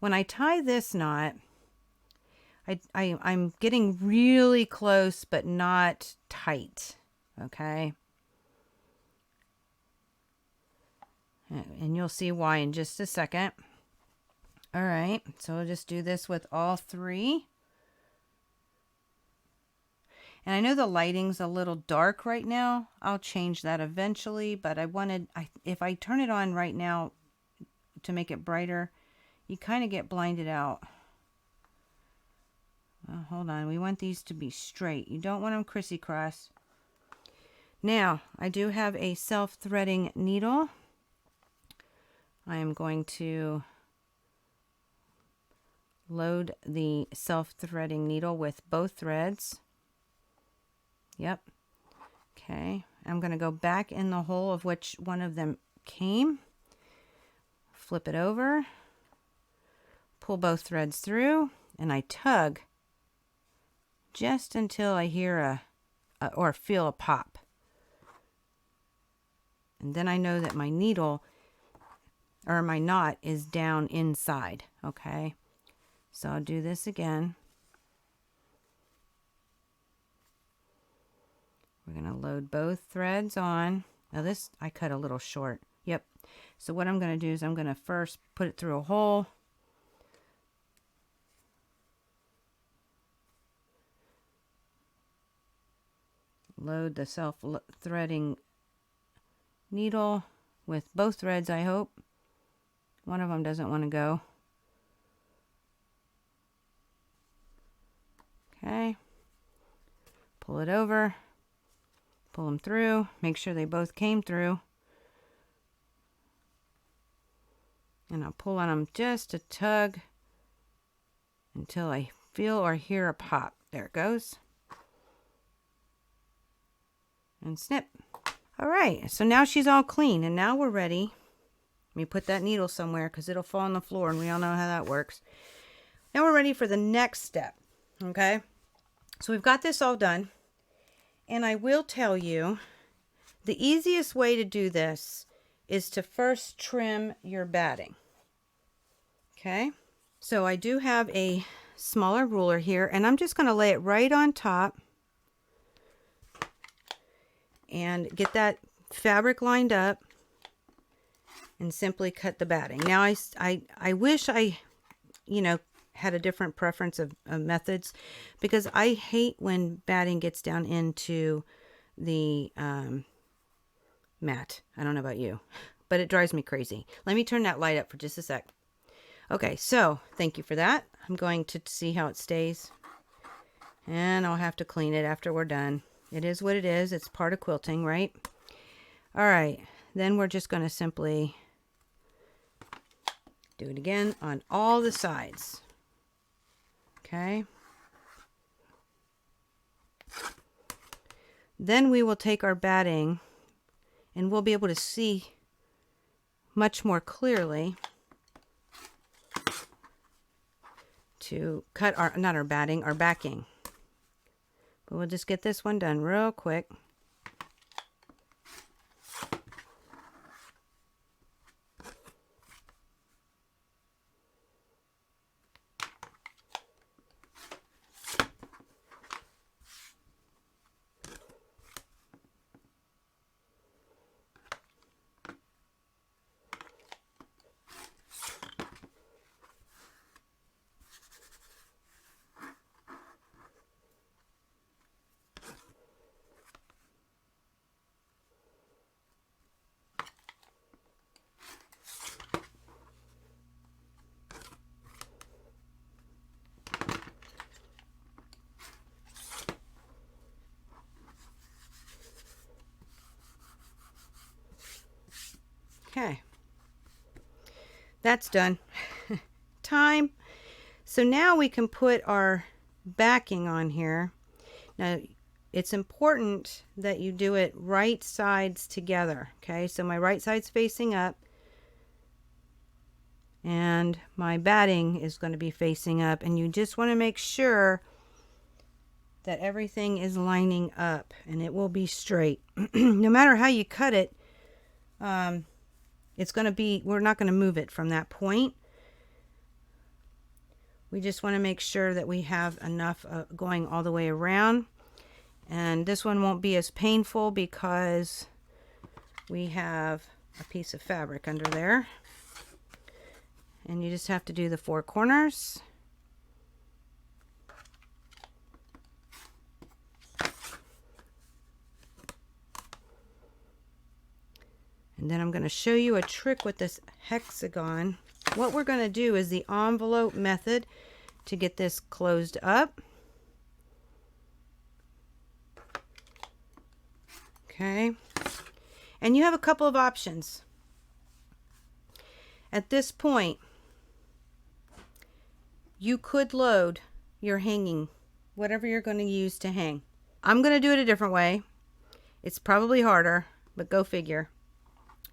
Speaker 1: When I tie this knot, I'm getting really close but not tight. Okay, and you'll see why in just a second. All right, so we'll just do this with all three. And I know the lighting's a little dark right now. I'll change that eventually, but if I turn it on right now to make it brighter, you kind of get blinded out. Well, hold on. We want these to be straight. You don't want them crissy-cross. Now, I do have a self-threading needle. I am going to load the self-threading needle with both threads. Yep. Okay. I'm going to go back in the hole of which one of them came. Flip it over. Pull both threads through. And I tug just until I hear or feel a pop. And then I know that my needle or my knot is down inside. Okay. So I'll do this again. We're going to load both threads on. Now this, I cut a little short. Yep. So what I'm going to do is I'm going to first put it through a hole. Load the self-threading needle with both threads, I hope. One of them doesn't want to go. Okay. Pull it over. Pull them through. Make sure they both came through. And I'll pull on them just a tug until I feel or hear a pop. There it goes. And snip. All right, so now she's all clean, and now we're ready. Let me put that needle somewhere because it'll fall on the floor, and we all know how that works. Now we're ready for the next step, okay? So we've got this all done, and I will tell you the easiest way to do this is to first trim your batting, okay? So I do have a smaller ruler here, and I'm just going to lay it right on top and get that fabric lined up and simply cut the batting. Now I wish I, had a different preference of methods, because I hate when batting gets down into the mat. I don't know about you, but it drives me crazy. Let me turn that light up for just a sec. Okay, so thank you for that. I'm going to see how it stays, and I'll have to clean it after we're done. It is what it is. It's part of quilting, right? All right, then we're just going to simply do it again on all the sides. Okay. Then we will take our batting, and we'll be able to see much more clearly to cut our, not our batting, our backing. But we'll just get this one done real quick. Okay, that's done. Time. So now we can put our backing on here. Now, it's important that you do it right sides together. Okay, so my right side's facing up, and my batting is going to be facing up, and you just want to make sure that everything is lining up, and it will be straight. No matter how you cut it, it's going to be, we're not going to move it from that point. We just want to make sure that we have enough going all the way around. And this one won't be as painful because we have a piece of fabric under there. And you just have to do the 4 corners. And then I'm going to show you a trick with this hexagon. What we're going to do is the envelope method to get this closed up. Okay. And you have a couple of options. At this point, you could load your hanging, whatever you're going to use to hang. I'm going to do it a different way. It's probably harder, but go figure.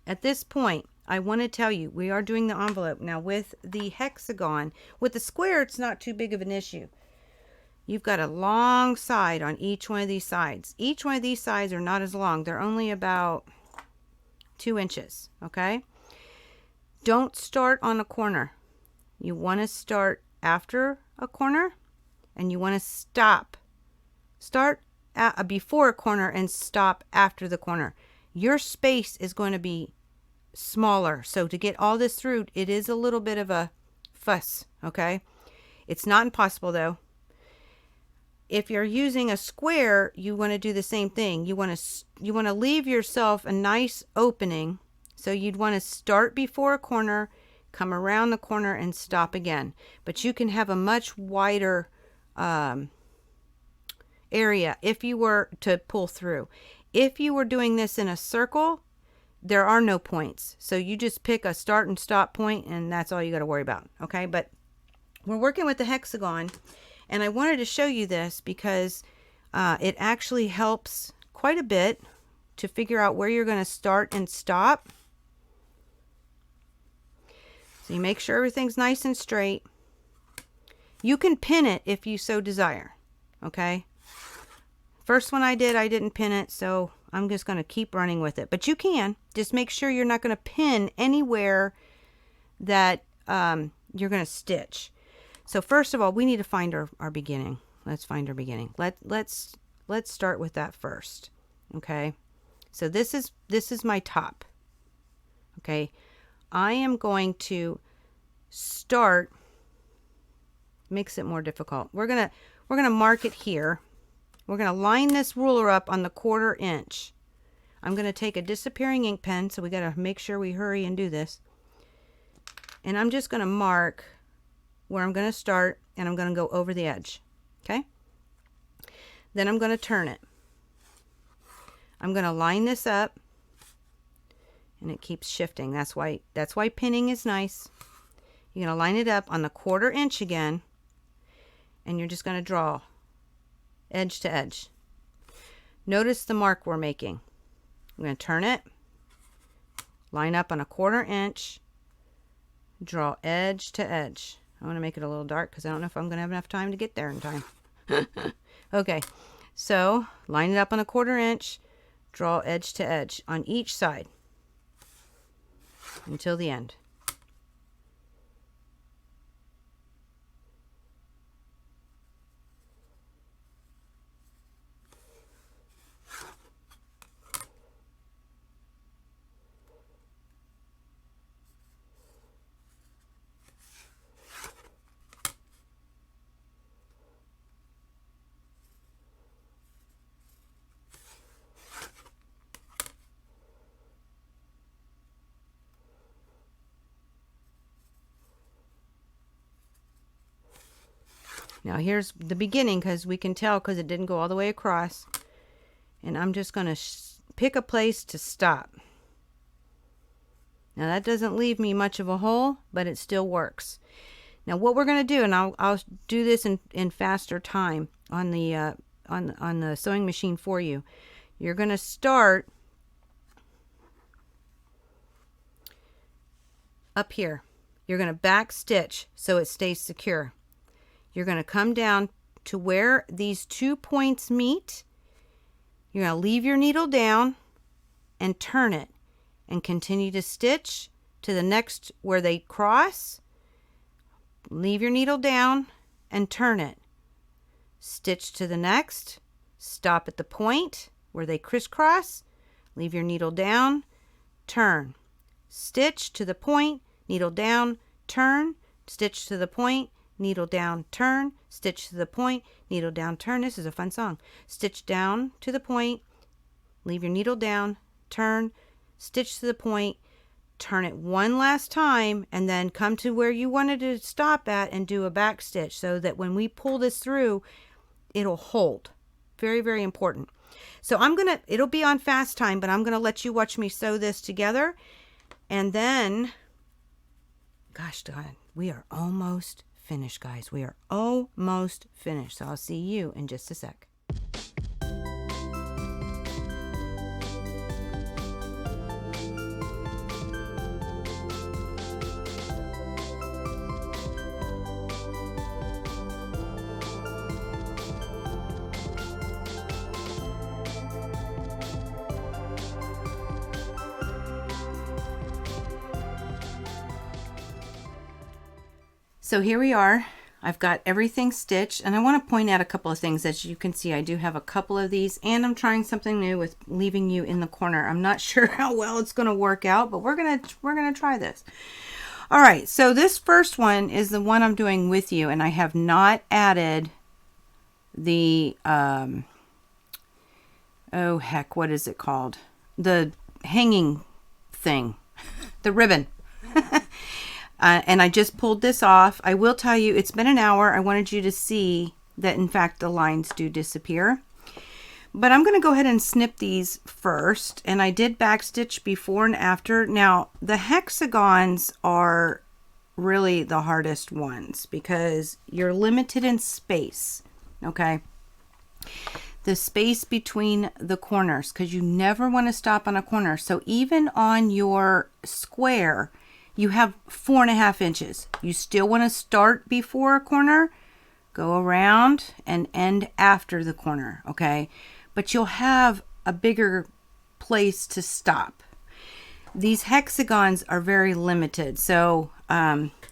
Speaker 1: At this point, I want to tell you, we are doing the envelope. Now with the hexagon, with the square, it's not too big of an issue. You've got a long side on each one of these sides. Each one of these sides are not as long. They're only about 2 inches, okay? Don't start on a corner. You want to start after a corner, and you want to stop. Start at, before a corner and stop after the corner. Your space is going to be smaller. So to get all this through, it is a little bit of a fuss, okay? It's not impossible though. If you're using a square, you want to do the same thing. You want to leave yourself a nice opening. So you'd want to start before a corner, come around the corner and stop again. But you can have a much wider area if you were to pull through. If you were doing this in a circle, there are no points. So you just pick a start and stop point, and that's all you got to worry about. Okay, but we're working with the hexagon, and I wanted to show you this because it actually helps quite a bit to figure out where you're going to start and stop. So you make sure everything's nice and straight. You can pin it if you so desire. Okay. First one I did, I didn't pin it, so I'm just going to keep running with it. But you can. Just make sure you're not going to pin anywhere that you're going to stitch. So first of all, we need to find our beginning. Let's find our beginning. Let's start with that first. Okay. So this is my top. Okay. I am going to start, makes it more difficult. We're going to mark it here. We're going to line this ruler up on the 1/4 inch. I'm going to take a disappearing ink pen, so we got to make sure we hurry and do this. And I'm just going to mark where I'm going to start, and I'm going to go over the edge. Okay? Then I'm going to turn it. I'm going to line this up, and it keeps shifting. That's why pinning is nice. You're going to line it up on the 1/4 inch again, and you're just going to draw edge to edge. Notice the mark we're making. I'm going to turn it, line up on a 1/4 inch, draw edge to edge. I want to make it a little dark because I don't know if I'm going to have enough time to get there in time. Okay, so line it up on a 1/4 inch, draw edge to edge on each side until the end. Now here's the beginning, because we can tell because it didn't go all the way across. And I'm just going to pick a place to stop. Now that doesn't leave me much of a hole, but it still works. Now what we're going to do, and I'll do this in faster time on the sewing machine for you. You're going to start up here. You're going to back stitch so it stays secure. You're going to come down to where these 2 points meet. You're going to leave your needle down and turn it and continue to stitch to the next where they cross. Leave your needle down and turn it. Stitch to the next. Stop at the point where they crisscross. Leave your needle down, turn. Stitch to the point, needle down, turn. Stitch to the point, needle down, turn, stitch to the point, needle down, turn. This is a fun song. Stitch down to the point, leave your needle down, turn, stitch to the point, turn it one last time, and then come to where you wanted to stop at and do a back stitch so that when we pull this through, it'll hold. Very, very important. So it'll be on fast time, but I'm going to let you watch me sew this together. And then, gosh darn, we are almost finished, guys. We are almost finished. So I'll see you in just a sec. So here we are. I've got everything stitched, and I want to point out a couple of things. As you can see, I do have a couple of these, and I'm trying something new with leaving you in the corner. I'm not sure how well it's going to work out, but we're gonna try this. All right, so this first one is the one I'm doing with you, and I have not added the oh heck, what is it called? The hanging thing, the ribbon. And I just pulled this off. I will tell you, it's been an hour. I wanted you to see that, in fact, the lines do disappear. But I'm going to go ahead and snip these first. And I did backstitch before and after. Now, the hexagons are really the hardest ones because you're limited in space. Okay. the space between the corners, because you never want to stop on a corner. So even on your square, you have 4.5 inches. You still want to start before a corner, go around and end after the corner, okay? But you'll have a bigger place to stop. These hexagons are very limited, so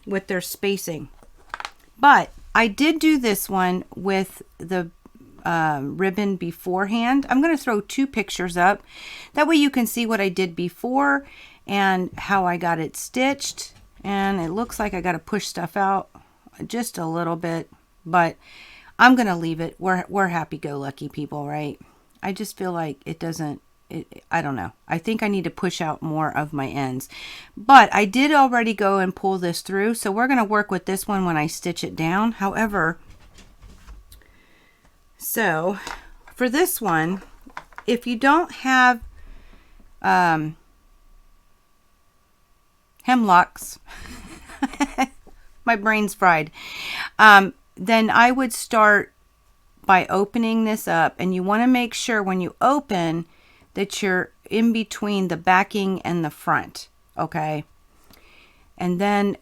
Speaker 1: with their spacing. But I did do this one with the ribbon beforehand. I'm going to throw 2 pictures up. That way you can see what I did before and how I got it stitched. And it looks like I got to push stuff out just a little bit, but I'm going to leave it. We're happy-go-lucky people, right? I just feel like it doesn't, I don't know. I think I need to push out more of my ends. But I did already go and pull this through, so we're going to work with this one when I stitch it down. However, so for this one, if you don't have hemlocks, my brain's fried, then I would start by opening this up, and you want to make sure when you open that you're in between the backing and the front, okay? And then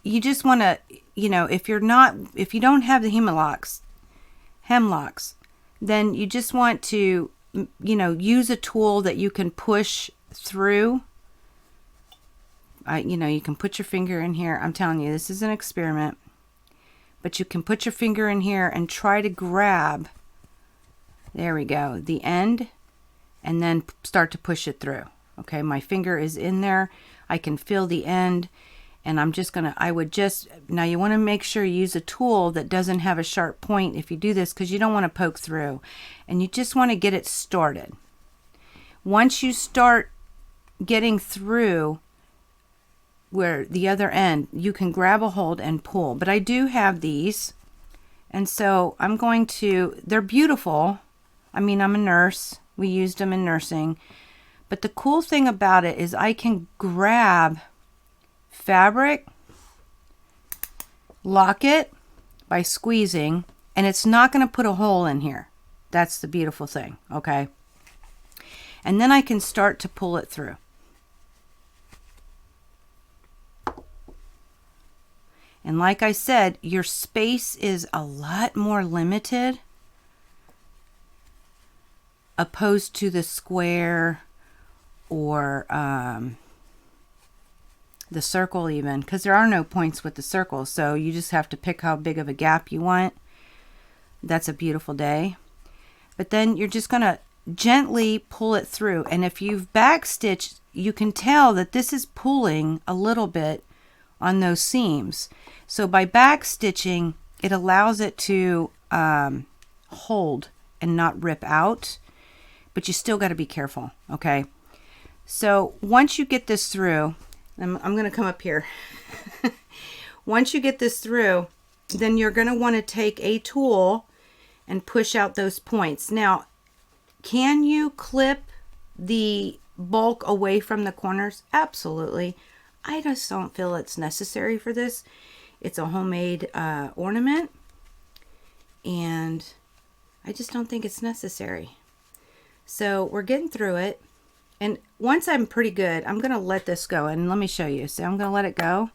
Speaker 1: you just want to, you know, if you don't have the hemlocks, then you just want to, you know, use a tool that you can push through. You know, you can put your finger in here. I'm telling you, this is an experiment. But you can put your finger in here and try to grab, there we go, the end, and then start to push it through. Okay, my finger is in there. I can feel the end, and I'm just gonna, now you want to make sure you use a tool that doesn't have a sharp point if you do this, because you don't want to poke through, and you just want to get it started. Once you start getting through where the other end, you can grab a hold and pull. But I do have these, and so I'm going to, they're beautiful. I mean, I'm a nurse. We used them in nursing. But the cool thing about it is I can grab fabric, lock it by squeezing, and it's not going to put a hole in here. That's the beautiful thing, okay? And then I can start to pull it through. And like I said, your space is a lot more limited opposed to the square or the circle even, because there are no points with the circle, so you just have to pick how big of a gap you want. That's a beautiful day. But then you're just going to gently pull it through, and if you've backstitched, you can tell that this is pulling a little bit on those seams. So by back stitching, it allows it to hold and not rip out, but you still got to be careful, okay? So once you get this through, I'm going to come up here. Once you get this through, then you're going to want to take a tool and push out those points. Now, can you clip the bulk away from the corners? Absolutely. I just don't feel it's necessary for this. It's a homemade ornament, and I just don't think it's necessary. So we're getting through it, and once I'm pretty good, I'm gonna let this go, and let me show you. So I'm gonna let it go.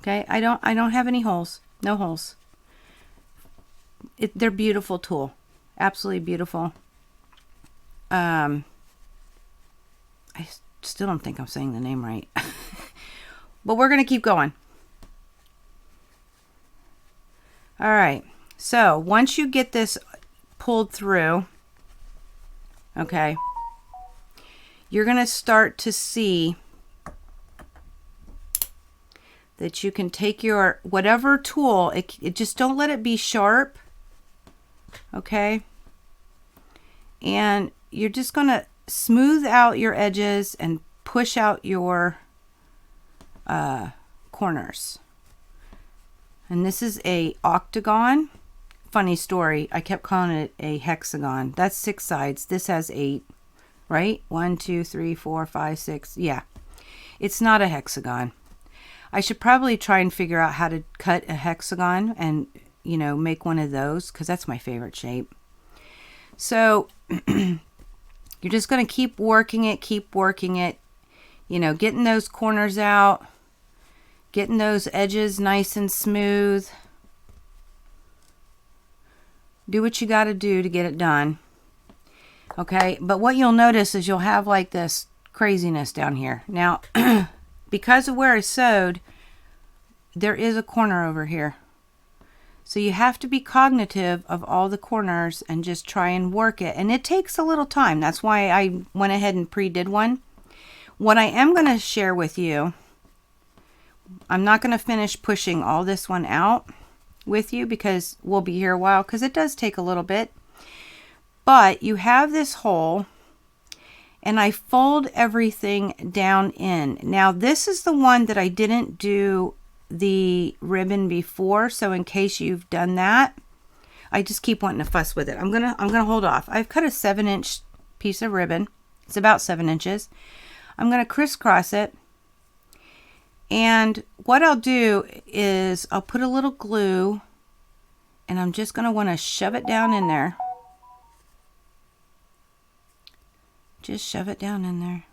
Speaker 1: Okay, I don't have any holes, no holes. They're beautiful tool, absolutely beautiful. I still don't think I'm saying the name right. But we're going to keep going. All right. So once you get this pulled through, okay, you're going to start to see that you can take your whatever tool, it just don't let it be sharp. Okay. And you're just going to smooth out your edges and push out your corners. And this is a octagon. Funny story, I kept calling it a hexagon. That's 6 sides. This has 8, right? 1, 2, 3, 4, 5, 6. Yeah, it's not a hexagon. I should probably try and figure out how to cut a hexagon and, you know, make one of those, because that's my favorite shape. So you're just going to keep working it, you know, getting those corners out, getting those edges nice and smooth. Do what you got to do to get it done. Okay, but what you'll notice is you'll have like this craziness down here. Now, because of where I sewed, there is a corner over here. So you have to be cognitive of all the corners and just try and work it. And it takes a little time. That's why I went ahead and pre-did one. What I am going to share with you, I'm not going to finish pushing all this one out with you because we'll be here a while, because it does take a little bit. But you have this hole, and I fold everything down in. Now this is the one that I didn't do the ribbon before, so in case you've done that, I just keep wanting to fuss with it. I'm gonna hold off. I've cut a 7-inch piece of ribbon. It's about 7 inches. I'm gonna crisscross it, and what I'll do is I'll put a little glue, and I'm just gonna want to shove it down in there. Just shove it down in there.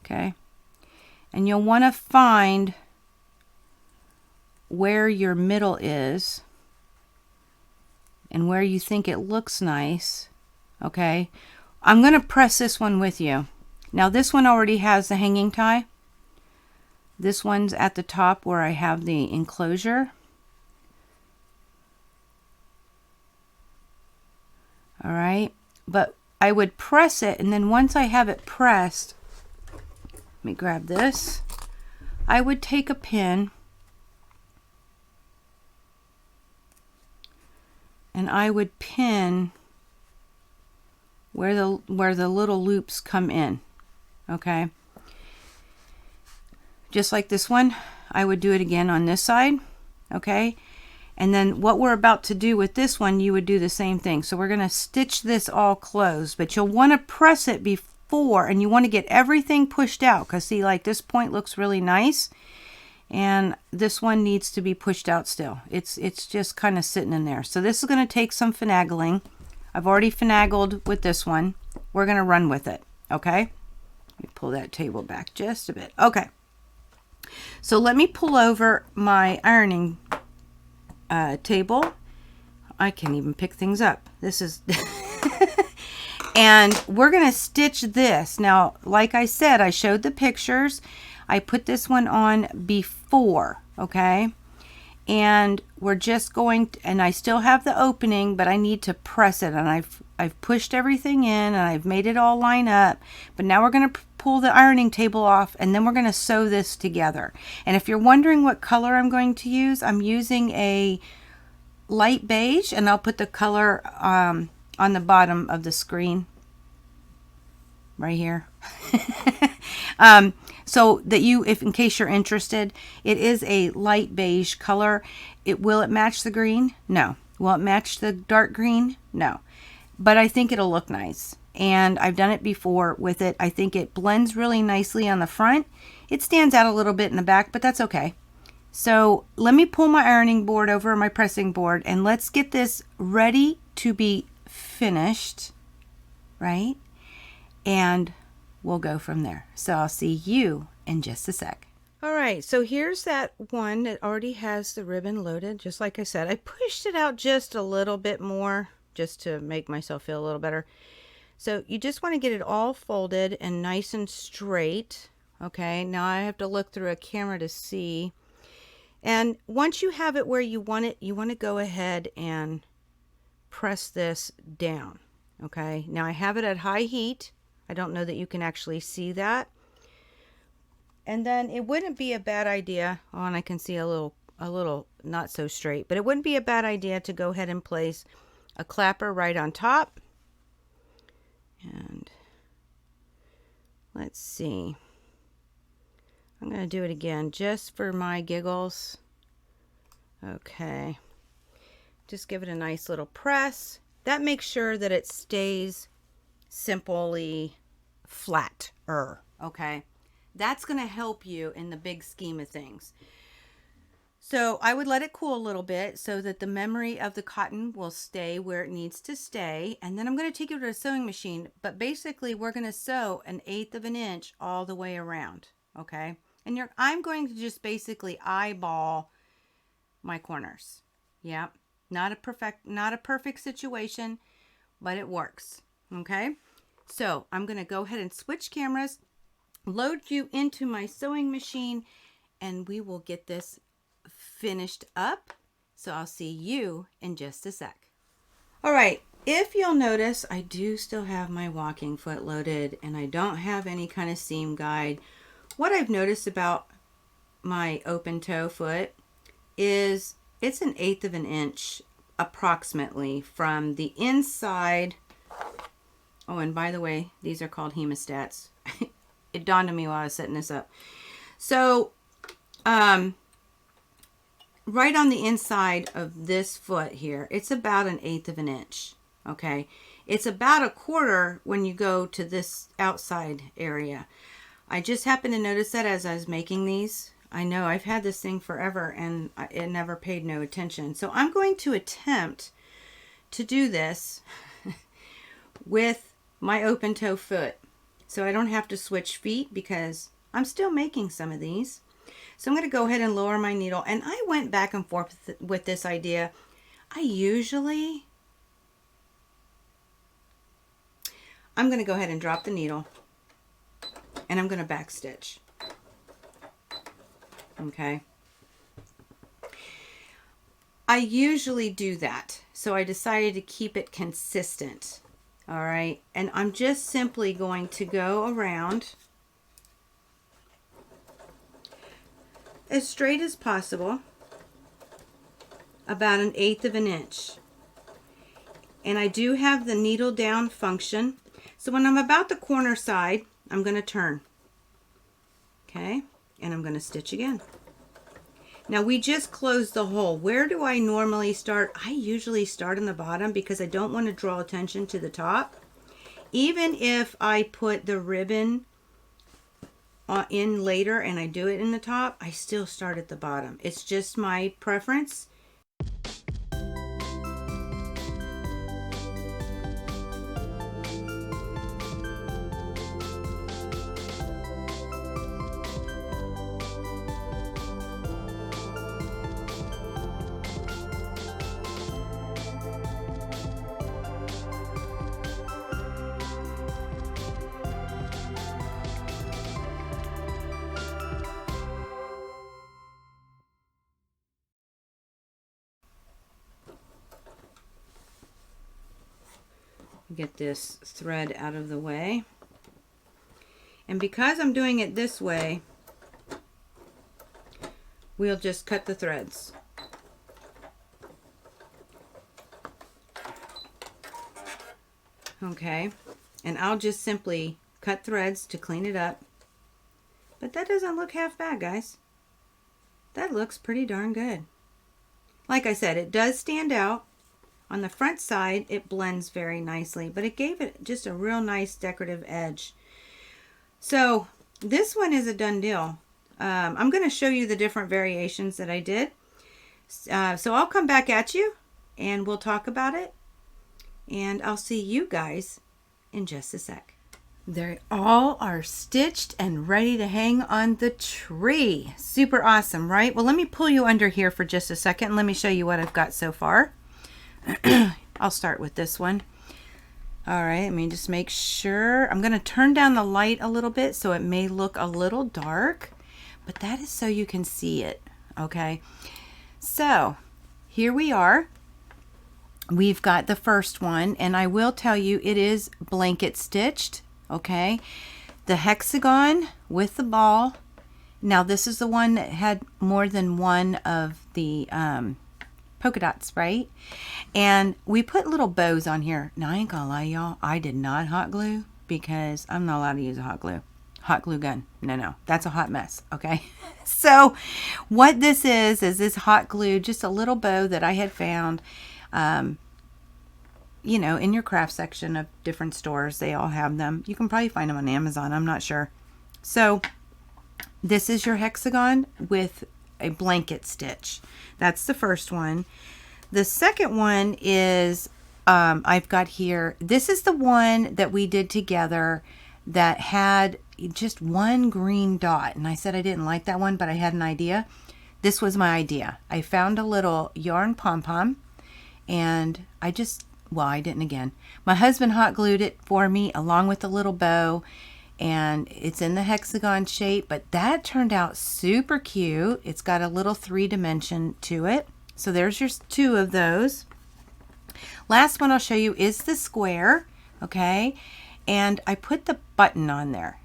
Speaker 1: Okay, and you'll want to find where your middle is and where you think it looks nice. Okay, I'm going to press this one with you. Now this one already has the hanging tie. This one's at the top where I have the enclosure. All right, but I would press it, and then once I have it pressed, let me grab this. I would take a pin and I would pin where the little loops come in. Okay, just like this one, I would do it again on this side. Okay, and then what we're about to do with this one, you would do the same thing. So we're going to stitch this all closed, but you'll want to press it before, and you want to get everything pushed out, because see, like this point looks really nice, and this one needs to be pushed out still. It's just kind of sitting in there. So this is going to take some finagling. I've already finagled with this one. We're going to run with it. Okay, let me pull that table back just a bit. Okay, so let me pull over my ironing table. I can't even pick things up. This is and we're gonna stitch this. Now, like I said, I showed the pictures. I put this one on before, okay, and we're just going to, and I still have the opening, but I need to press it, and I've pushed everything in, and I've made it all line up. But now we're going to pull the ironing table off, and then we're going to sew this together. And if you're wondering what color I'm going to use, I'm using a light beige, and I'll put the color on the bottom of the screen right here. So that you, if in case you're interested, it is a light beige color. Will it match the green? No. Will it match the dark green? No. But I think it'll look nice. And I've done it before with it. I think it blends really nicely on the front. It stands out a little bit in the back, but that's okay. So let me pull my ironing board over, my pressing board, and let's get this ready to be finished, right? And we'll go from there. So I'll see you in just a sec. All right, so here's that one that already has the ribbon loaded. Just like I said, I pushed it out just a little bit more just to make myself feel a little better. So you just want to get it all folded and nice and straight. Okay, now I have to look through a camera to see. And once you have it where you want it, you want to go ahead and press this down. Okay, now I have it at high heat. I don't know that you can actually see that. And then it wouldn't be a bad idea, oh, and I can see a little not so straight, but it wouldn't be a bad idea to go ahead and place a clapper right on top. And let's see. I'm going to do it again just for my giggles. Okay. Just give it a nice little press. That makes sure that it stays simply flatter. Okay. That's going to help you in the big scheme of things. So I would let it cool a little bit so that the memory of the cotton will stay where it needs to stay. And then I'm going to take it to a sewing machine. But basically, we're going to sew 1/8 of an inch all the way around. Okay. And I'm going to just basically eyeball my corners. Yeah. Not a perfect situation, but it works. Okay. So I'm going to go ahead and switch cameras, load you into my sewing machine, and we will get this finished up. So I'll see you in just a sec. All right, if you'll notice, I do still have my walking foot loaded and I don't have any kind of seam guide. What I've noticed about my open toe foot is it's 1/8 of an inch approximately from the inside. Oh, and by the way, these are called hemostats. It dawned on me while I was setting this up. So, right on the inside of this foot here, it's about 1/8 of an inch. Okay. It's about 1/4 when you go to this outside area. I just happened to notice that as I was making these. I know I've had this thing forever and it never paid no attention. So I'm going to attempt to do this with my open toe foot. So I don't have to switch feet because I'm still making some of these. So I'm going to go ahead and lower my needle. And I went back and forth with this idea. I'm going to go ahead and drop the needle. And I'm going to back stitch. Okay. I usually do that. So I decided to keep it consistent. All right. And I'm just simply going to go around as straight as possible, about 1/8 of an inch. And I do have the needle down function. So when I'm about the corner side, I'm going to turn. Okay. And I'm going to stitch again. Now we just closed the hole. Where do I normally start? I usually start on the bottom because I don't want to draw attention to the top. Even if I put the ribbon in later and I do it in the top, I still start at the bottom. It's just my preference. Get this thread out of the way. And because I'm doing it this way, we'll just cut the threads. Okay, and I'll just simply cut threads to clean it up. But that doesn't look half bad, guys. That looks pretty darn good. Like I said, it does stand out. On the front side, it blends very nicely, but it gave it just a real nice decorative edge. So this one is a done deal. I'm going to show you the different variations that I did. So I'll come back at you and we'll talk about it. And I'll see you guys in just a sec. They all are stitched and ready to hang on the tree. Super awesome, right? Well, let me pull you under here for just a second and let me show you what I've got so far. I'll start with this one. All right, let me just make sure. I'm going to turn down the light a little bit so it may look a little dark, but that is so you can see it. Okay, so here we are. We've got the first one, and I will tell you it is blanket stitched. Okay, the hexagon with the ball. Now this is the one that had more than one of the polka dots, right? And we put little bows on here. Now I ain't gonna lie, y'all, I did not hot glue because I'm not allowed to use a hot glue gun. No, that's a hot mess. Okay. So what this is this hot glue, just a little bow that I had found, you know, in your craft section of different stores. They all have them. You can probably find them on Amazon. I'm not sure. So this is your hexagon with a blanket stitch. That's the first one. The second one is, I've got here, this is the one that we did together that had just one green dot. And I said I didn't like that one, but I had an idea. This was my idea. I found a little yarn pom-pom, and I didn't again. My husband hot glued it for me along with a little bow, and it's in the hexagon shape, but that turned out super cute. It's got a little 3-dimension to it. So there's your 2 of those. Last one I'll show you is the square, okay? And I put the button on there.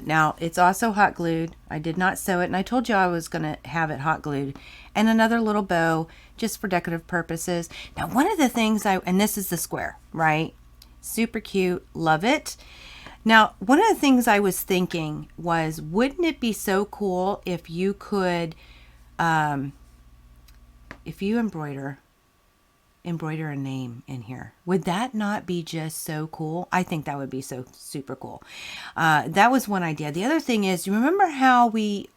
Speaker 1: Now, it's also hot glued. I did not sew it, and I told you I was going to have it hot glued. And another little bow, just for decorative purposes. Now, one of the things and this is the square, right? Super cute, love it. Now, one of the things I was thinking was, wouldn't it be so cool if you could, if you embroider a name in here? Would that not be just so cool? I think that would be so super cool. That was one idea. The other thing is, you remember how we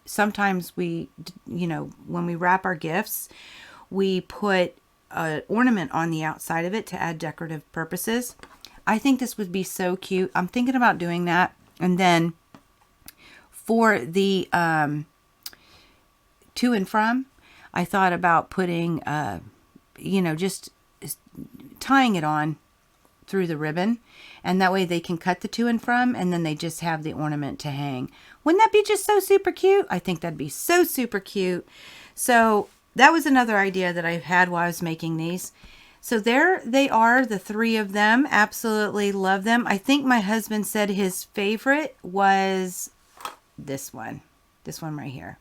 Speaker 1: sometimes we, when we wrap our gifts, we put an ornament on the outside of it to add decorative purposes. I think this would be so cute. I'm thinking about doing that. And then for the to and from, I thought about putting just tying it on through the ribbon, and that way they can cut the to and from, and then they just have the ornament to hang. Wouldn't that be just so super cute? I think that'd be so super cute. So that was another idea that I've had while I was making these. So there they are, the 3 of them. Absolutely love them. I think my husband said his favorite was this one right here.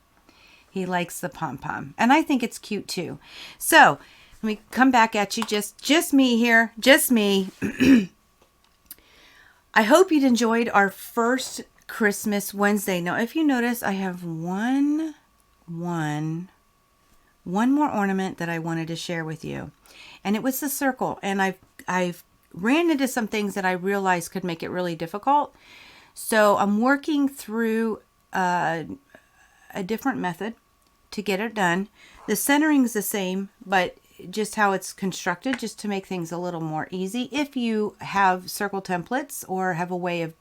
Speaker 1: He likes the pom-pom, and I think it's cute too. So let me come back at you. Just me here. Just me. I hope you'd enjoyed our first Christmas Wednesday. Now, if you notice, I have one more ornament that I wanted to share with you. And it was the circle. And I've ran into some things that I realized could make it really difficult. So I'm working through a different method to get it done. The centering is the same, but just how it's constructed, just to make things a little more easy. If you have circle templates or have a way of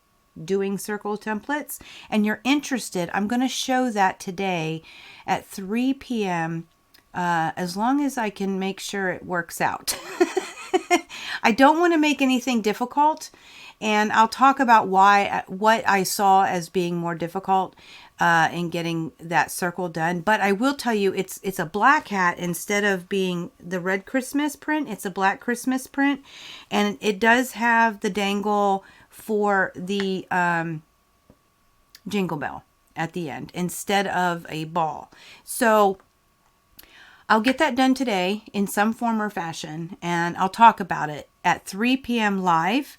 Speaker 1: doing circle templates and you're interested, I'm going to show that today at 3 p.m. As long as I can make sure it works out. I don't want to make anything difficult, and I'll talk about what I saw as being more difficult in getting that circle done. But I will tell you, it's a black hat instead of being the red Christmas print. It's a black Christmas print, and it does have the dangle for the jingle bell at the end instead of a ball. So I'll get that done today in some form or fashion, and I'll talk about it at 3 p.m. live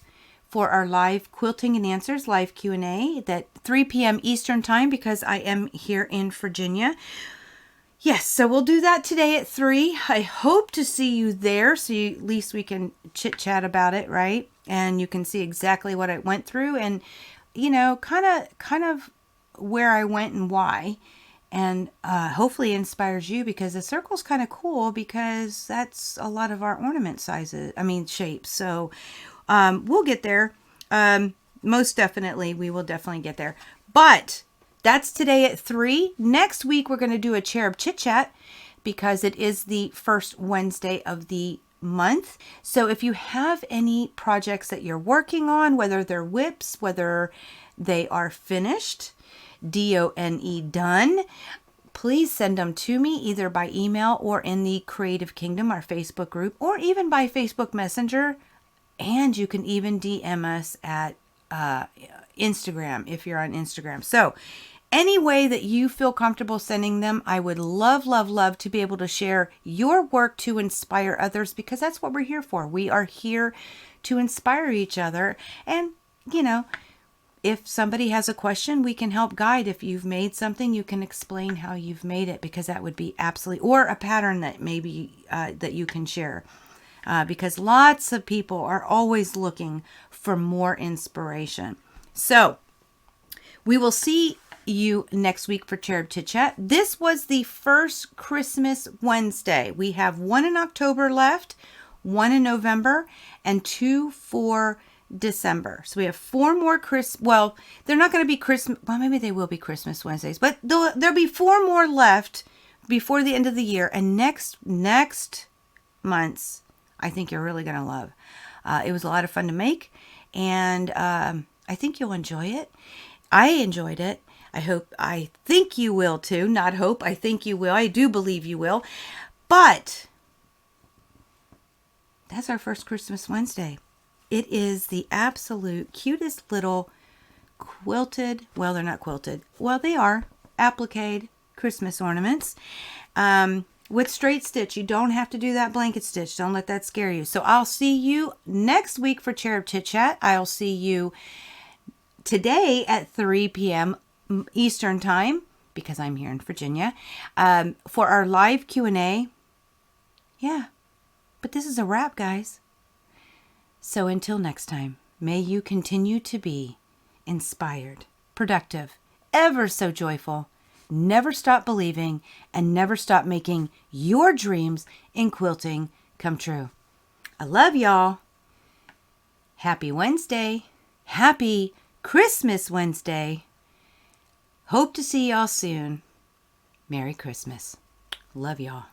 Speaker 1: for our live quilting and answers, live Q&A, at 3 p.m. Eastern time, because I am here in Virginia. Yes, so we'll do that today at 3. I hope to see you there, so at least we can chit-chat about it, right? And you can see exactly what I went through, and, kind of where I went and why. And hopefully it inspires you, because the circle's kind of cool, because that's a lot of our ornament shapes. So we'll get there. Most definitely, we will definitely get there. But that's today at 3. Next week, we're going to do a cherub chit chat, because it is the first Wednesday of the month. So if you have any projects that you're working on, whether they're whips, whether they are finished, D-O-N-E, done, please send them to me either by email or in the Creative Kingdom, our Facebook group, or even by Facebook Messenger. And you can even DM us at Instagram if you're on Instagram. So any way that you feel comfortable sending them, I would love, love, love to be able to share your work to inspire others, because that's what we're here for. We are here to inspire each other. And, if somebody has a question, we can help guide. If you've made something, you can explain how you've made it, because that would be absolutely, or a pattern that maybe that you can share. Because lots of people are always looking for more inspiration. So we will see you next week for Cherub Chit Chat. This was the first Christmas Wednesday. We have one in October left, one in November, and 2 for December. So we have 4 more well, they're not going to be Christmas. Well, maybe they will be Christmas Wednesdays, but there'll be 4 more left before the end of the year. And next month's, I think you're really going to love. It was a lot of fun to make, and I think you'll enjoy it. I enjoyed it. I think you will too. Not hope, I think you will. I do believe you will. But that's our first Christmas Wednesday. It is the absolute cutest little quilted, well, they're not quilted. Well, they are appliqued Christmas ornaments with straight stitch. You don't have to do that blanket stitch. Don't let that scare you. So I'll see you next week for Cherub Chit Chat. I'll see you today at 3 p.m. Eastern Time, because I'm here in Virginia, for our live Q&A. Yeah, but this is a wrap, guys. So until next time, may you continue to be inspired, productive, ever so joyful, never stop believing, and never stop making your dreams in quilting come true. I love y'all. Happy Wednesday. Happy Christmas Wednesday. Hope to see y'all soon. Merry Christmas. Love y'all.